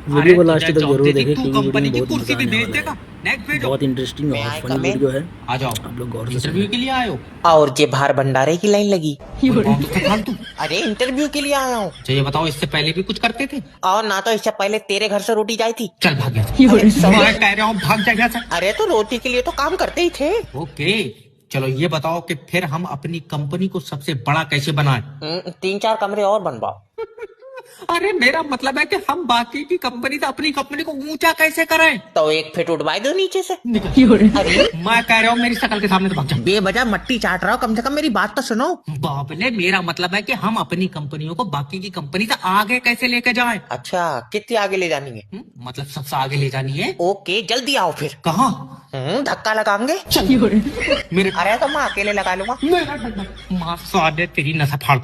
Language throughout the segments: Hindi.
वीडियो को लास्ट तक जरूर देखें तू क्योंकि कंपनी की वीडियो में कुर्सी भी भेज देगा। नेक्स्ट भेजो। बहुत इंटरेस्टिंग मैं और आई फनी कम इन? वीडियो है। आ जाओ। आप लोग गौर से इंटरव्यू सुनिए। के लिए आए हो? और ये बाहर भंडारे की लाइन लगी। कौन तो था फालतू? अरे इंटरव्यू के लिए आया हूँ। अच्छा ये बताओ, इससे पहले भी कुछ करते थे? और ना तो इससे पहले तेरे घर से रोटी जाई थी। चल भाग गया। अरे sorry। मैं कह रहा हूँ भाग जा यहाँ से। अरे तो रोटी के लिए तो काम करते ही थे। ओके, चलो ये बताओ कि फिर हम अपनी कंपनी को सबसे बड़ा कैसे बनाएं? 3-4 कमरे और बनवाओ। अरे मेरा मतलब है कि हम बाकी की कंपनी से अपनी कंपनी को ऊंचा कैसे करें? तो 1 फीट उठवाई दो नीचे से। अरे मैं कह रहा हूँ मेरी शक्ल के सामने तो भाग जा। बेवजह मट्टी चाट रहा हो, कम से कम मेरी बात तो सुनो। बाबले, मेरा मतलब है कि हम अपनी कंपनियों को बाकी की कंपनी से आगे कैसे लेके जाएं? अच्छा कितनी आगे ले जानी है? मतलब सबसे आगे ले जानी है। ओके जल्दी आओ फिर। कहाँ? धक्का लगाएंगे। मेरे अरे तो मैं अकेले लगा लूंगा। माँ स्वाद तेरी नशा फाड़।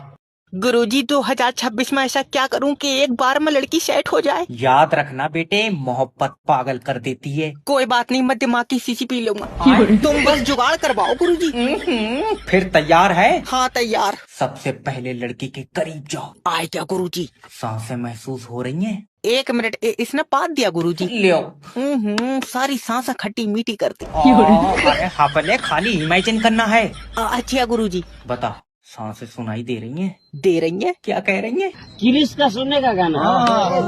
गुरुजी 2026 में ऐसा क्या करूं कि एक बार में लड़की सेट हो जाए? याद रखना बेटे, मोहब्बत पागल कर देती है। कोई बात नहीं, मैं दिमाग की शीशी पी लूंगा। तुम बस जुगाड़ करवाओ गुरुजी। फिर तैयार है? हाँ तैयार। सबसे पहले लड़की के करीब जाओ। आए क्या गुरुजी? सांसें महसूस हो रही हैं? 1 मिनट, इसने पाद दिया गुरुजी। लियो। सारी सांसें खट्टी मीठी करती। अरे हापले, खाली इमेजिन करना है। अच्छा गुरुजी। बता, सांसें सुनाई दे रही हैं? दे रही है? क्या कह रही हैं? गिरीश का सुनने का गाना,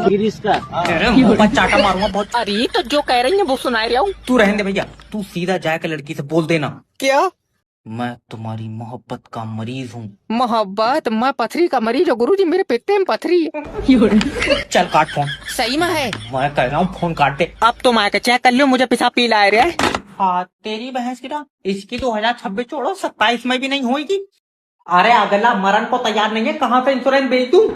गिरीश का। अरे मुंह पर चाटा मारूंगा बहुत। अरे तो जो कह रही है वो सुना रहा हूँ। तू रहने दे भैया, तू सीधा जाकर लड़की से बोल देना, क्या? मैं तुम्हारी मोहब्बत का मरीज हूँ। मोहब्बत? मैं पथरी का मरीज हूँ गुरुजी, मेरे पित्ते में पथरी है। चल काट फोन। सही में है? मैं कह रहा हूँ फोन काट दे। अब तो मैं चेक कर लियो, मुझे पेशाब पी ला रहा है। हाँ तेरी भैंस की ना, इसकी 2026 छोड़ो, 27 में भी नहीं होगी। अरे अगला मरण को तैयार नहीं है, कहाँ से इंश्योरेंस भेज दूं?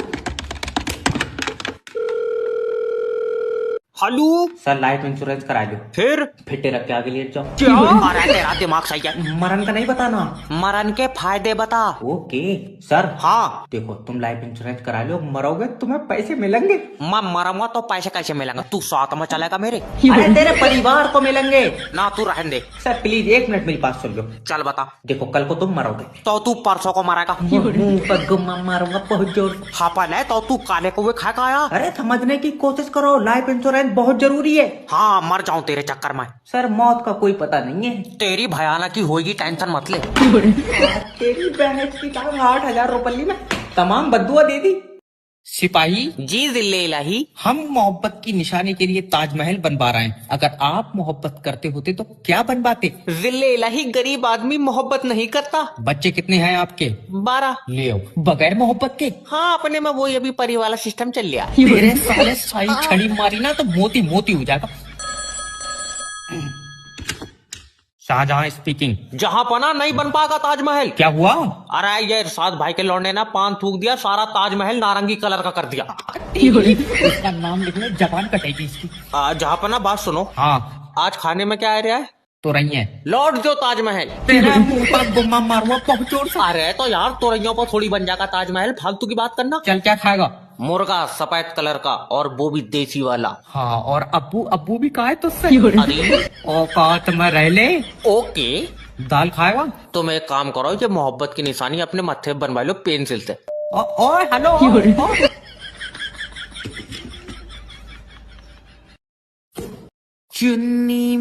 हेलो सर लाइफ इंश्योरेंस करा लो। फिर फिटे रख के आगे लेट जाओ। क्या? अरे तेरा दिमाग सही है। मरण का नहीं बताना। मरण के फायदे बता। Okay sir. हाँ देखो तुम लाइफ इंश्योरेंस करा लो, मरोगे तुम्हें पैसे मिलेंगे। मैं मरूंगा तो पैसे कैसे मिलेंगे? तू साथ में चलेगा मेरे? अरे तेरे परिवार को मिलेंगे। ना तू रहने दे। सर प्लीज 1 मिनट मेरी बात सुन लो। चल बता। देखो कल को तुम मरोगे तो तू परसों को मरेगा। मुंह पर गुम्मा मारूंगा बहुत जोर। हाँ पहले तो तू काले को खा के आया। अरे समझने की कोशिश करो, लाइफ इंश्योरेंस बहुत जरूरी है। हाँ मर जाऊं तेरे चक्कर में। सर मौत का कोई पता नहीं है। तेरी भयानक ही होगी, टेंशन मत ले। तेरी बहन की 8,000 रुपये में तमाम बद्दुआ दे दी। सिपाही जी जिले इलाही। हम मोहब्बत की निशानी के लिए ताजमहल बनवा रहे हैं। अगर आप मोहब्बत करते होते तो क्या बनवाते? जिले इलाही, गरीब आदमी मोहब्बत नहीं करता। बच्चे कितने हैं आपके? 12। ले आओ, बगैर मोहब्बत के। हाँ अपने में वही अभी परी वाला सिस्टम चल लिया। तेरे साले साई छड़ी मारी ना तो मोती मोती हो जाएगा। शाहजहां स्पीकिंग। जहाँ पना नहीं बन पाएगा ताजमहल। क्या हुआ? अरे ये इरशाद भाई के लौंडे ना पान थूक दिया, सारा ताजमहल नारंगी कलर का कर दिया। इसका नाम लिख ले, जबान कटेगी इसकी। जहाँ पना बात सुनो। हाँ आज खाने में क्या आ रहा है? तो रही है। लौट जो ताजमहल। तेरा मुंह पर गुम्मा मारूंगा बहुत जोर से। अरे तो यार तोरइयों पर थोड़ी बन जाएगा ताजमहल, फालतू की बात करना। चल क्या खाएगा? मुर्गा सफेद कलर का, और वो भी देसी वाला। हाँ और अब्बू अब्बू भी कहा है तुझसे? अरे औकात में रह ले। ओके दाल खाएगा? तुम एक काम करो, ये मोहब्बत की निशानी अपने मत्थे पे बनवा लो पेंसिल से। ओए हेलो। चुन्नी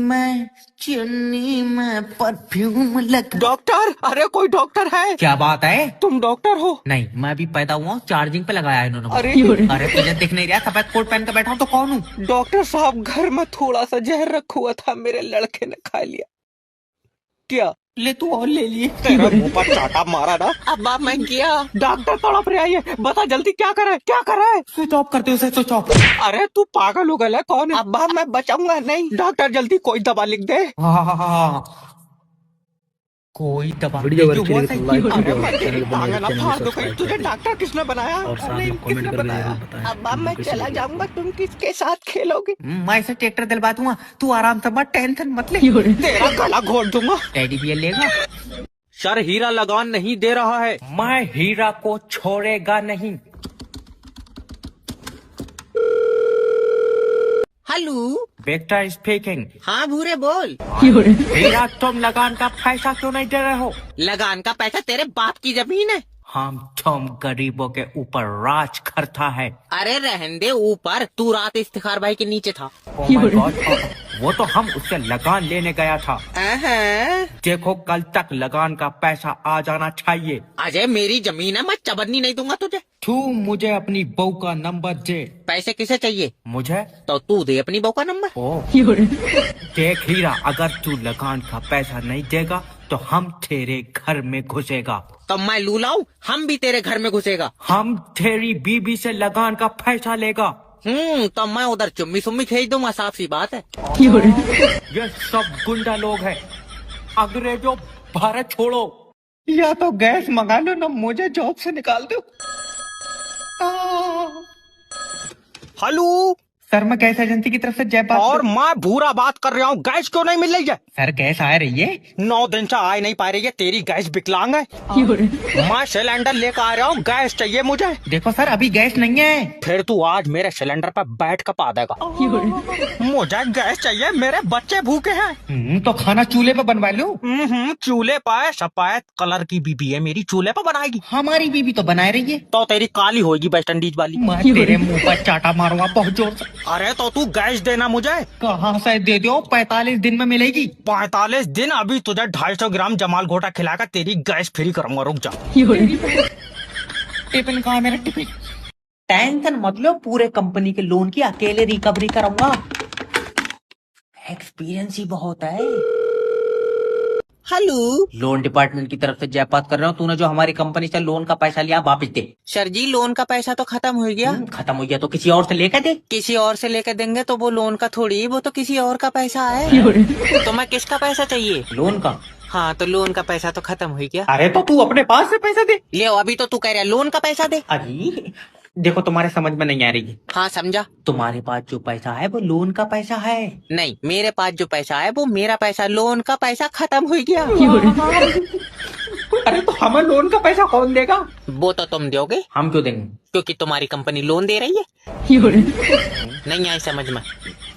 में परफ्यूम लग। डॉक्टर, अरे कोई डॉक्टर है? क्या बात है? तुम डॉक्टर हो? नहीं, मैं भी पैदा हुआ हूँ, चार्जिंग पे लगाया है इन्होंने। अरे अरे तुझे दिख नहीं रहा सफेद कोट पहन के बैठा हूँ तो कौन हूँ? डॉक्टर साहब, घर में थोड़ा सा जहर रखा हुआ था, मेरे लड़के ने खा लिया। क्या? ले तू और ले लिए। तेरा मुंह पर चाटा मारा ना। अब मैं गया। डॉक्टर तड़प रहा है, बता जल्दी क्या करे, क्या करे? स्विच ऑफ करते उसे, स्विच ऑफ। अरे तू पागल हो गया कौन है? अब मैं बचाऊंगा नहीं। डॉक्टर जल्दी कोई दवा लिख दे। हाँ कोई दबा वीडियो जो अच्छी हुआ लगी था तो लाइक कि- कीजिए और चैनल टांगे बनाइए, ना चैनल फाड़ को दो कहीं। सब्सक्राइब तुझे करिए डॉक्टर किसने बनाया? और साथ में कमेंट करके जरूर बताएं अब मैं कैसी चला लगी। जाऊंगा, तुम किसके साथ खेलोगे? मैं इसे ट्रैक्टर दिलवा दूंगा, तू आराम से मत, टेंशन मत ले। तेरा गला घोट दूंगा। टेडी बियर लेगा? सर हीरा लगान नहीं दे रहा है। मैं हीरा को छोड़ेगा नहीं। Hello Victor speaking. हाँ भूरे बोल। हीरा तुम लगान का पैसा क्यों नहीं दे रहे हो? लगान का पैसा तेरे बाप की जमीन है। हम तुम गरीबों के ऊपर राज करता है। अरे रहने दे ऊपर, तू रात इफ्तिखार भाई के नीचे था। Oh my God, वो तो हम उससे लगान लेने गया था। देखो कल तक लगान का पैसा आ जाना चाहिए। अजय मेरी जमीन है, मैं चबन्नी नहीं दूंगा तुझे। तू मुझे अपनी बहू का नंबर दे। पैसे किसे चाहिए? मुझे तो तू दे अपनी बहू का नंबर। ओ देख हीरा, अगर तू लगान का पैसा नहीं देगा तो हम तेरे घर में घुसेगा। तो मैं लूलाऊं, हम भी तेरे घर में घुसेगा। हम तेरी बीबी से लगान का पैसा लेगा। तो मैं उधर चुम्मी सुम्मी भेज दूंगा, साफ सी बात है। ये सब गुंडा लोग हैं। अंग्रेजों भारत छोड़ो। या तो गैस मंगा लो ना मुझे जॉब से निकाल दो। हेलो सर, मैं गैस एजेंसी की तरफ से जयपाल। और मैं भूरा बात कर रहा हूँ, गैस क्यों नहीं मिल रही है? सर गैस आ रही है। 9 दिन से आ नहीं पा रही है, तेरी गैस विकलांग है। मैं सिलेंडर लेकर आ रहा हूँ, गैस चाहिए मुझे। देखो सर, अभी गैस नहीं है। फिर तू आज मेरे सिलेंडर पर बैठ कर पा देगा। मुझे गैस चाहिए, मेरे बच्चे भूखे हैं। तो खाना चूल्हे पे बनवा लो। चूल्हे पर सफेद कलर की बीबी है मेरी, चूल्हे पर बनाएगी। हमारी बीबी तो बना रही है। तो तेरी काली होगी वेस्ट इंडीज वाली। मैं तेरे मुंह पर चाटा मारूंगा बहुत जोर से। अरे तो तू गैस देना मुझे। कहाँ से दे दो? 45 दिन में मिलेगी। 45 दिन? अभी तुझे 250 ग्राम जमाल घोटा खिलाकर तेरी गैस फ्री करूंगा, रुक जा। टिफिन कहाँ है मेरा टिफिन? टेंशन मत लो, पूरे कंपनी के लोन की अकेले रिकवरी कराऊंगा। एक्सपीरियंस ही बहुत है। हेलो, लोन डिपार्टमेंट की तरफ से जयपाल कर रहा हूँ। तूने जो हमारी कंपनी से लोन का पैसा लिया वापस दे। सर जी लोन का पैसा तो खत्म हो गया। खत्म हो गया तो किसी और से लेकर दे। किसी और से लेकर देंगे तो वो लोन का थोड़ी, वो तो किसी और का पैसा है। तो मैं किसका पैसा चाहिए? लोन का? हाँ तो लोन का पैसा तो खत्म हो गया। अरे तो तू अपने पास से पैसा दे। ले अभी तो तू कह रहा है लोन का पैसा दे। अजी देखो, तुम्हारे समझ में नहीं आ रही है। हाँ समझा। तुम्हारे पास जो पैसा है वो लोन का पैसा है। नहीं, मेरे पास जो पैसा है वो मेरा पैसा, लोन का पैसा खत्म हो गया। अरे तो हमें लोन का पैसा कौन देगा? वो तो तुम दोगे। हम क्यों देंगे? क्योंकि तुम्हारी कंपनी लोन दे रही है। नहीं आई समझ में?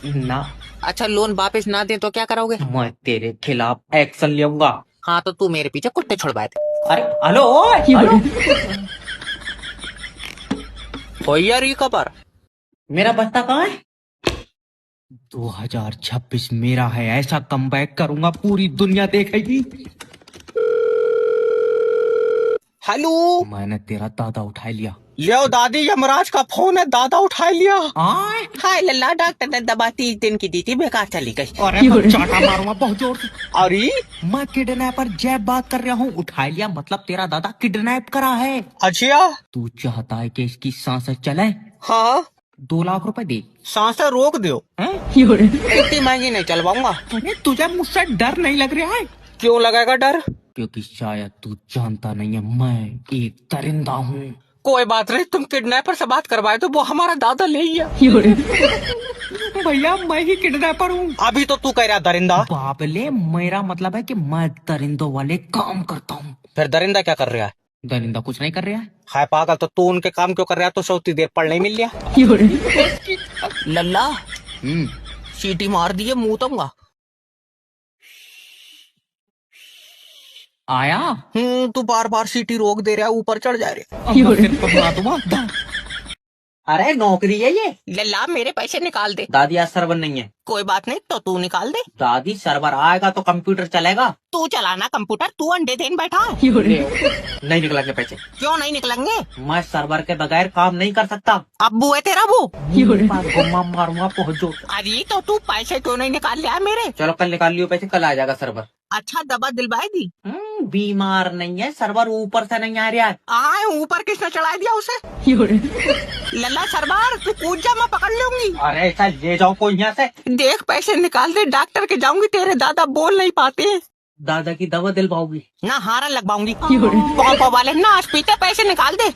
ना। अच्छा लोन वापस ना दे तो क्या करोगे? मैं तेरे खिलाफ एक्शन लूंगा। हाँ तो तू मेरे पीछे कुत्ते छुड़वाए थे। अरे हेलो, हो यार ये खबर। मेरा बस्ता कहाँ है? 2026 मेरा है, ऐसा कमबैक करूंगा पूरी दुनिया देखेगी। हेलो, मैंने तेरा दादा उठा लिया। लियो दादी, यमराज का फोन है, दादा उठा लिया। आए? हाय लल्ला, डॉक्टर ने दवा 30 दिन की दी थी, बेकार चली गई। अरे मैं चाटा मारूंगा बहुत जोर से। अरे मैं किडनैपर जैब बात कर रहा हूँ। उठा लिया मतलब तेरा दादा किडनैप करा है। अच्छा। तू चाहता है कि इसकी सांसें चले? हाँ 2 लाख रुपए दे। सांसें रोक दो। इतनी महंगी नहीं चलवाऊंगा। अरे तुझे मुझसे डर नहीं लग रहा है? क्यों लगेगा डर? क्योंकि शायद तू जानता नहीं है, मैं एक दरिंदा हूँ। कोई बात नहीं, तुम किडनैपर से बात करवाए तो वो हमारा दादा ले ही है। भैया मैं ही किडनैपर हूँ। अभी तो तू कह रहा दरिंदा। बाबले, मेरा मतलब है कि मैं दरिंदों वाले काम करता हूँ। फिर दरिंदा क्या कर रहा है? दरिंदा कुछ नहीं कर रहा है। हाय पागल, तो तू उनके काम क्यों कर रहा है? तो सोती देर पढ़ नहीं मिल रहा। लल्ला सीटी मार दिए, मुंह दूंगा। आया? तू बार बार सीटी रोक दे रहा है, ऊपर चढ़ जा रहा। अरे नौकरी है ये। लल्ला मेरे पैसे निकाल दे। दादी आज सर्वर नहीं है। कोई बात नहीं, तो तू निकाल दे। दादी सर्वर आएगा तो कंप्यूटर चलेगा। तू चलाना कंप्यूटर, तू अंडे देन बैठा है। नहीं निकलेंगे पैसे। क्यों नहीं निकलेंगे? मैं सर्वर के बगैर काम नहीं कर सकता। अब्बू है तेरा वो? गुम्मा मारूंगा बहुत जोर। अरे तो तू पैसे क्यों नहीं निकाल लिया मेरे? चलो कल निकाल लियो पैसे, कल आ जाएगा सर्वर। अच्छा दवा दिलवाई दी? बीमार नहीं है, सर्वर ऊपर से नहीं आ रहा है। आए ऊपर किसने चढ़ा दिया उसे? लल्ला सरबार, तू कूद जा, मैं पकड़ लूंगी। अरे ऐसा ले जाओ कोई यहाँ से। देख पैसे निकाल दे, डॉक्टर के जाऊंगी, तेरे दादा बोल नहीं पाते। दादा की दवा दिलवाओगी? ना हारा लगवाऊंगी। पापा वाले ना आज पीते, पैसे निकाल दे।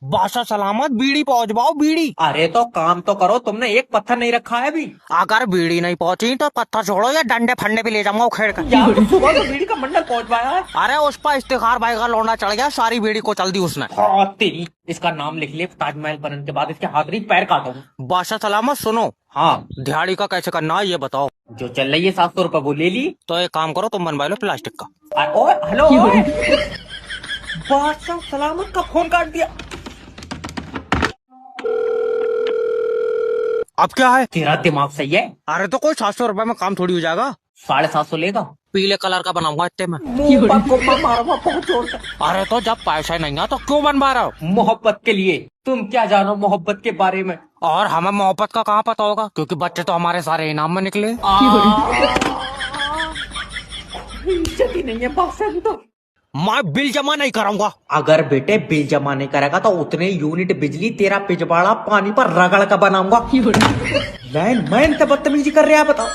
बादशाह सलामत, बीड़ी पहुंचवाओ बीड़ी। अरे तो काम तो करो, तुमने एक पत्थर नहीं रखा है अभी। अगर बीड़ी नहीं पहुंची तो पत्थर छोड़ो या डंडे फंडे भी ले जाऊंगा उखेड़ कर। सुबह तो बीड़ी का मंडल पहुंचवाया है। अरे उस पर इफ्तिखार भाई का लौंडा चढ़ गया, सारी बीड़ी को चल दी उसने। हाँ तेरी, इसका नाम लिख ले, ताजमहल बनने के बाद इसके हाथ नहीं पैर काटूंगा। बादशाह सलामत सुनो। हाँ दिहाड़ी का कैसे करना है ये बताओ। जो चल रही है 700 रुपए वो ले ली। तो एक काम करो, तुम बनवा लो प्लास्टिक का। हेलो बादशाह सलामत का फोन काट दिया। अब क्या है? तेरा दिमाग सही है? अरे तो कोई 700 रुपए में काम थोड़ी हो जाएगा। 750 लेगा। पीले कलर का बनाऊंगा इतने में। अरे तो जब पैसा नहीं है तो क्यों बनवा रहा हो? मोहब्बत के लिए। तुम क्या जानो मोहब्बत के बारे में? और हमें मोहब्बत का कहाँ पता होगा, क्योंकि बच्चे तो हमारे सारे इनाम में निकले। इज्जत ही नहीं है बादशाह की तो। मैं बिल जमा नहीं कराऊंगा। अगर बेटे बिल जमा नहीं करेगा तो उतने यूनिट बिजली तेरा पिछवाड़ा पानी पर रगड़ का बनाऊंगा। लाइन मैन तो बदतमीजी कर रहा है, बताओ।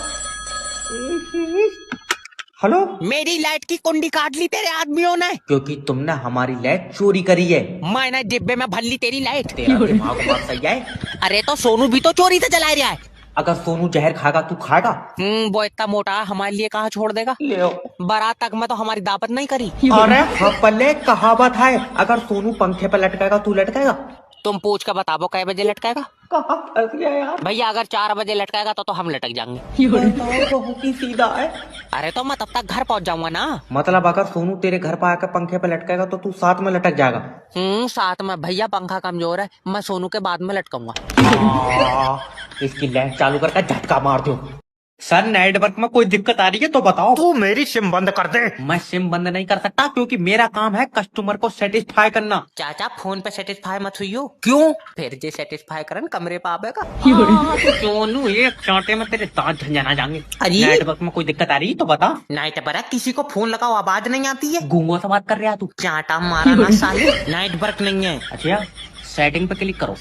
हेलो, मेरी लाइट की कुंडी काट ली तेरे आदमियों ने, क्योंकि तुमने हमारी लाइट चोरी करी है। मैंने डिब्बे में भर ली तेरी लाइट। तेरा दिमाग बहुत सही है। अरे तो सोनू भी तो चोरी से जला रहा है। अगर सोनू जहर खाएगा तू खाएगा? वो इतना मोटा है, हमारे लिए कहाँ छोड़ देगा। ले बारात तक में तो हमारी दावत नहीं करी। अरे पल्ले कहावत है, अगर सोनू पंखे पर लटकाएगा तू लटकाएगा? तुम पूछ कर बताओ कै बजे लटकाएगा। कहाँ फंस गया यार। भैया अगर 4 बजे लटकाएगा तो हम लटक जाएंगे। बहुत ही सीधा है। अरे तो मैं तब तक घर पहुंच जाऊंगा ना। मतलब अगर सोनू तेरे घर पर आकर पंखे पर लटकाएगा तो तू साथ में लटक जाएगा? साथ में। भैया पंखा कमजोर है, मैं सोनू के बाद में लटकाऊंगा। इसकी लाइट चालू करके झटका मार दो। सर नेटवर्क में कोई दिक्कत आ रही है तो बताओ। तू मेरी सिम बंद कर दे। मैं सिम बंद नहीं कर सकता क्योंकि मेरा काम है कस्टमर को सेटिस्फाई करना। चाचा फोन पे सेटिस्फाई मत हुई हो। क्यों? फिर जे सेटिस्फाई करन कमरे पे आवेगा। सोनू एक चांटे में तेरे दांत झंझना जाएंगे। अरे नेटवर्क में कोई दिक्कत आ रही है तो बता। नाइट पर किसी को फोन लगाओ आवाज नहीं आती है। गूंगों से बात कर रहा तू? चाटा मारा ना साले, नाइटवर्क नहीं है। अच्छा सेटिंग पे क्लिक करो।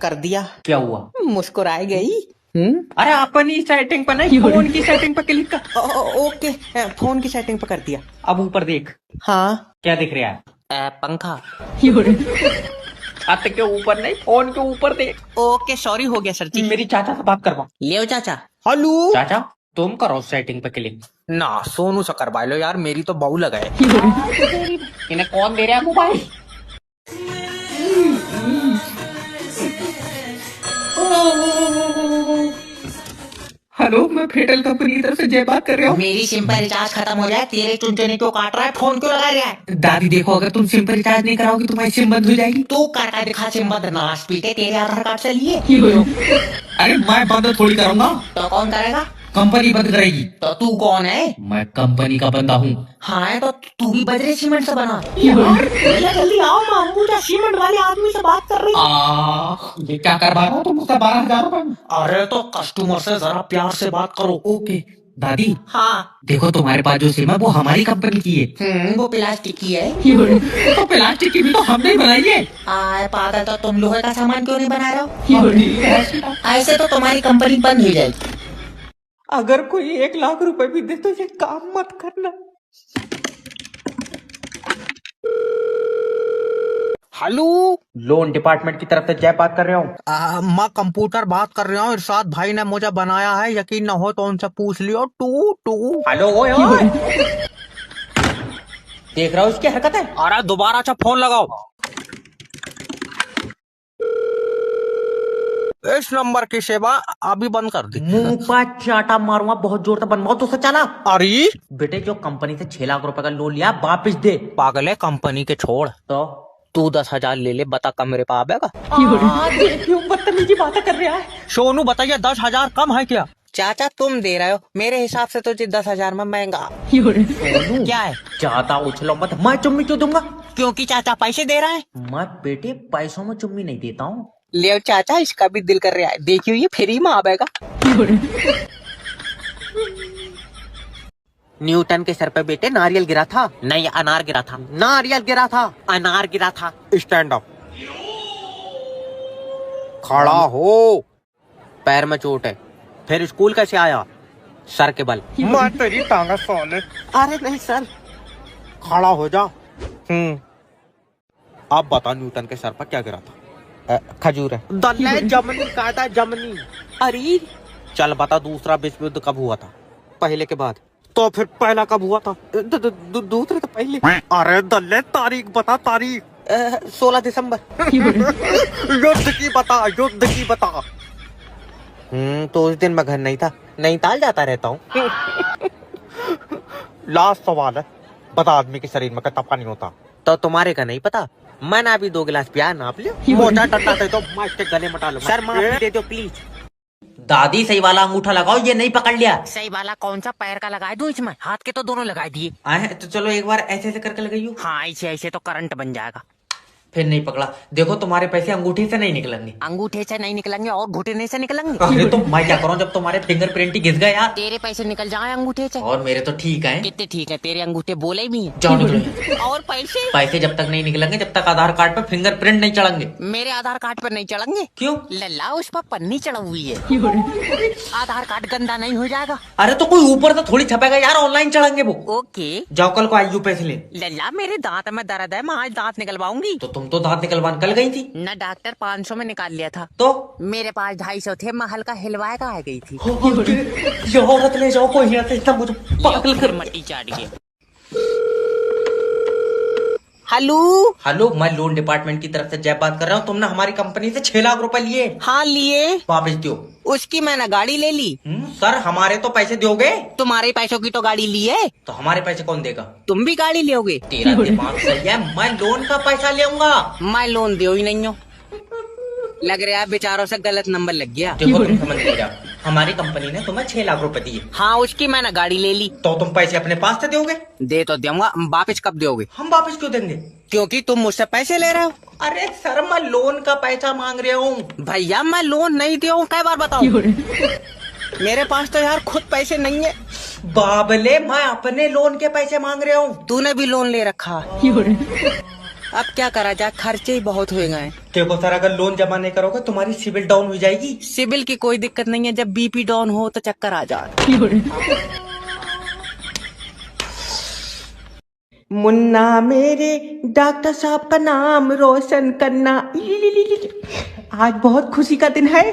कर दिया। क्या हुआ? मुस्कुराई गई। अरे अपनी सेटिंग पे नहीं, फोन की सेटिंग पे क्लिक कर। ओके, फोन की सेटिंग पे कर दिया। अब ऊपर देख। हाँ क्या दिख रहा है? पंखा। छत के ऊपर नहीं, फोन के ऊपर देख। ओके सॉरी, हो गया सर जी। मेरी चाचा से बात करवा। ले चाचा। हेलो चाचा तुम करो सेटिंग पे क्लिक। ना सोनू से करवा लो यार, मेरी तो बहू लगाए। इन्हें कौन दे रहा है मोबाइल? हेलो, मैं फेडरल कंपनी की तरफ से जय बात कर रहा हूँ। मेरी सिम पर रिचार्ज खत्म हो जाए, तेरे चुनचुने क्यों काट रहा है, फोन क्यों लगा रहा है? दादी देखो, अगर तुम सिम पर रिचार्ज नहीं कराओगी तुम्हारी सिम बंद हो जाएगी। तू करके दिखा सिम बंद, नाश पीटे तेरे आधार कार्ड से लिए। अरे मैं बंद थोड़ी करूंगा, तो कौन करेगा? कंपनी बंद करेगी। तो तू कौन है? मैं कंपनी का बंदा हूँ। हाँ तो तू भी बजरे सीमेंट से बना। जल्दी आओ, मैं अंबुजा सीमेंट वाले आदमी से बात कर रही हूँ। ये क्या करवा रहा हो तुम उसका 12,000 रुपए? अरे तो कस्टमर से जरा प्यार से बात करो। ओके दादी, हाँ देखो तुम्हारे पास जो सिम है वो हमारी कंपनी की है। वो प्लास्टिक की है। तो प्लास्टिक की भी तो हमने बनाई है। आए पागल, तो तुम लोहे का सामान क्यों नहीं बना रहे हो? ऐसे तो तुम्हारी कंपनी बंद हो जाएगी। अगर कोई 1 लाख रुपए भी दे तो ये काम मत करना। हेलो, लोन डिपार्टमेंट की तरफ से जय बात कर रहा हूँ। मैं कंप्यूटर बात कर रहा हूँ, इरशाद भाई ने मुझे बनाया है, यकीन न हो तो उनसे पूछ लियो। टू हेलो ओए ओए, देख रहा हूँ इसकी हरकत है। अरे दोबारा अच्छा फोन लगाओ। इस नंबर की सेवा अभी बंद कर दी। मुंह पर चाटा मारूंगा, बहुत जोर से बनवाओ तो चला। अरे बेटे जो कंपनी से 6 लाख रुपए का लोन लिया वापिस दे। पागल है, कंपनी के छोड़, तो तू 10,000 ले ले, बता कमरे पे आवेगा। देखियो बदतमीजी बातें कर रहा है। सोनू बताइए 10,000 कम है क्या? चाचा तुम दे रहे हो, मेरे हिसाब से तो 10,000 में महंगा। सोनू क्या है? ज्यादा उछलो मत, मैं चुम्मी क्यों दूंगा? क्योंकि चाचा पैसे दे रहे हैं। मैं बेटे पैसों में चुम्मी नहीं देता हूँ। ले चाचा, इसका भी दिल कर रहा है, देखियो ये फ्री में आवेगा। न्यूटन के सर पे बेटे नारियल गिरा था, नहीं अनार गिरा था। नारियल गिरा था, अनार गिरा था। स्टैंड अप, खड़ा हो, पैर में चोट है, फिर स्कूल कैसे आया? सर के बल। मैं तेरी टांगा सोले। अरे नहीं सर, खड़ा हो जा। अब बता न्यूटन के सर पर क्या गिरा था? खजूर है। दल्ले जमनी कहता, जमनी। अरे चल बता, दूसरा विश्व युद्ध कब हुआ था? पहले के बाद। तो फिर पहला कब हुआ था? दूसरे तो पहले। अरे दल्ले तारीख बता, तारीख। 16 दिसंबर। युद्ध की बता, युद्ध की बता। तो उस दिन मैं घर नहीं था, नैनीताल जाता रहता हूँ। लास्ट सवाल है, बता, आदमी के शरीर में कितना पानी होता? तो तुम्हारे का नहीं पता, मैं ना अभी 2 गिलास प्यार नाप लियो, मोटा टट्टा थे तो मस्त गले मटा लो। सर माफी दे दो प्लीज। दादी सही वाला अंगूठा लगाओ, ये नहीं पकड़ लिया। सही वाला कौन सा, पैर का लगाए दूं इसमें? हाथ के तो दोनों लगा दिए। आए तो चलो एक बार ऐसे ऐसे करके लगाइयो। हाँ ऐसे ऐसे तो करंट बन जाएगा। फिर नहीं पकड़ा। देखो तुम्हारे पैसे अंगूठी से नहीं निकलेंगे। अंगूठे से नहीं निकलेंगे और घुटने से निकलेंगे। अरे तो मैं क्या करूं जब तुम्हारे फिंगरप्रिंट ही घिस गए यार। तेरे पैसे निकल जाए अंगूठे से। और मेरे तो ठीक है। कितने ठीक है, तेरे अंगूठे बोले भी हैं। जाओ निकलो। और पैसे? पैसे जब तक नहीं निकलेंगे, जब तक आधार कार्ड पे फिंगरप्रिंट नहीं चढ़ेंगे। मेरे आधार कार्ड पर नहीं चढ़ेंगे? क्यों? लल्ला उस पर पन्नी चढ़ा हुई है। आधार कार्ड गंदा नहीं हो जाएगा? अरे तो कोई ऊपर से थोड़ी छपेगा यार, ऑनलाइन चढ़ेंगे वो। ओके। जाओ कल को आइयो पैसे ले। लल्ला मेरे दांत में दर्द है, मैं आज दांत निकलवाऊंगी। तो तुम तो दांत निकलवाने कल गई थी न डॉक्टर 500 में निकाल लिया था। तो मेरे पास 250 थे, मैं हल्का हिलवाए का आ गई थी। ये औरत ले जाओ कोई यहाँ से, इतना मुझे पागल कर। मट्टी चाट गया। हेलो हेलो, मैं लोन डिपार्टमेंट की तरफ से जय बात कर रहा हूँ। तुमने हमारी कंपनी से 6 लाख रुपए लिए। हाँ लिए। वापस दो। उसकी मैंने गाड़ी ले ली। सर हमारे तो पैसे दोगे? तुम्हारे पैसों की तो गाड़ी ली है। तो हमारे पैसे कौन देगा? तुम भी गाड़ी लोगे? तेरा दिमाग सही है, मैं लोन का पैसा लेऊंगा। मैं लोन दे ही नहीं हूँ। लग रहा है बेचारों से गलत नंबर लग गया। देखो तुम समझ नहीं रहा, हमारी कंपनी ने तुम्हें 6 लाख रुपए दिए। हाँ उसकी मैंने गाड़ी ले ली। तो तुम पैसे अपने पास से दोगे? दे तो दूंगा, वापस कब दोगे? हम वापस क्यों देंगे? क्योंकि तुम मुझसे पैसे ले रहे हो। अरे सर मैं लोन का पैसा मांग रहा हूँ। भैया मैं लोन नहीं दे हूँ, कई बार बताऊँ? मेरे पास तो यार खुद पैसे नहीं है। बाबले मैं अपने लोन के पैसे मांग रहा हूँ। तूने भी लोन ले रखा। अब क्या करा जाए, खर्चे ही बहुत हो गए। देखो सर, अगर लोन जमा नहीं करोगे तुम्हारी सिविल डाउन हो जाएगी। सिविल की कोई दिक्कत नहीं है, जब बीपी डाउन हो तो चक्कर आ जाए। मुन्ना मेरे डॉक्टर साहब का नाम रोशन करना। आज बहुत खुशी का दिन है।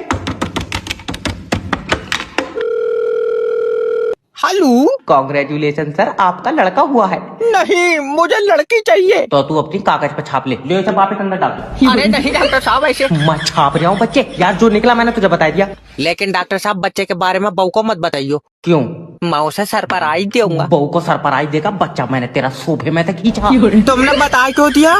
हेलो, कॉन्ग्रेचुलेशन सर, आपका लड़का हुआ है। नहीं मुझे लड़की चाहिए। तो तू अपनी कागज पे छाप ले, ले सब वापस अंदर डाल। अरे नहीं डॉक्टर साहब ऐसे। मैं छाप रहा हूँ बच्चे। यार जो निकला मैंने तुझे बता दिया। लेकिन डॉक्टर साहब बच्चे के बारे में बहू को मत बताइयो। क्यों? मैं उसे सरप्राइज दूंगा। बहू को सरप्राइज देगा? बच्चा मैंने तेरा सोफे में से खींचा। तुमने बता क्यों दिया?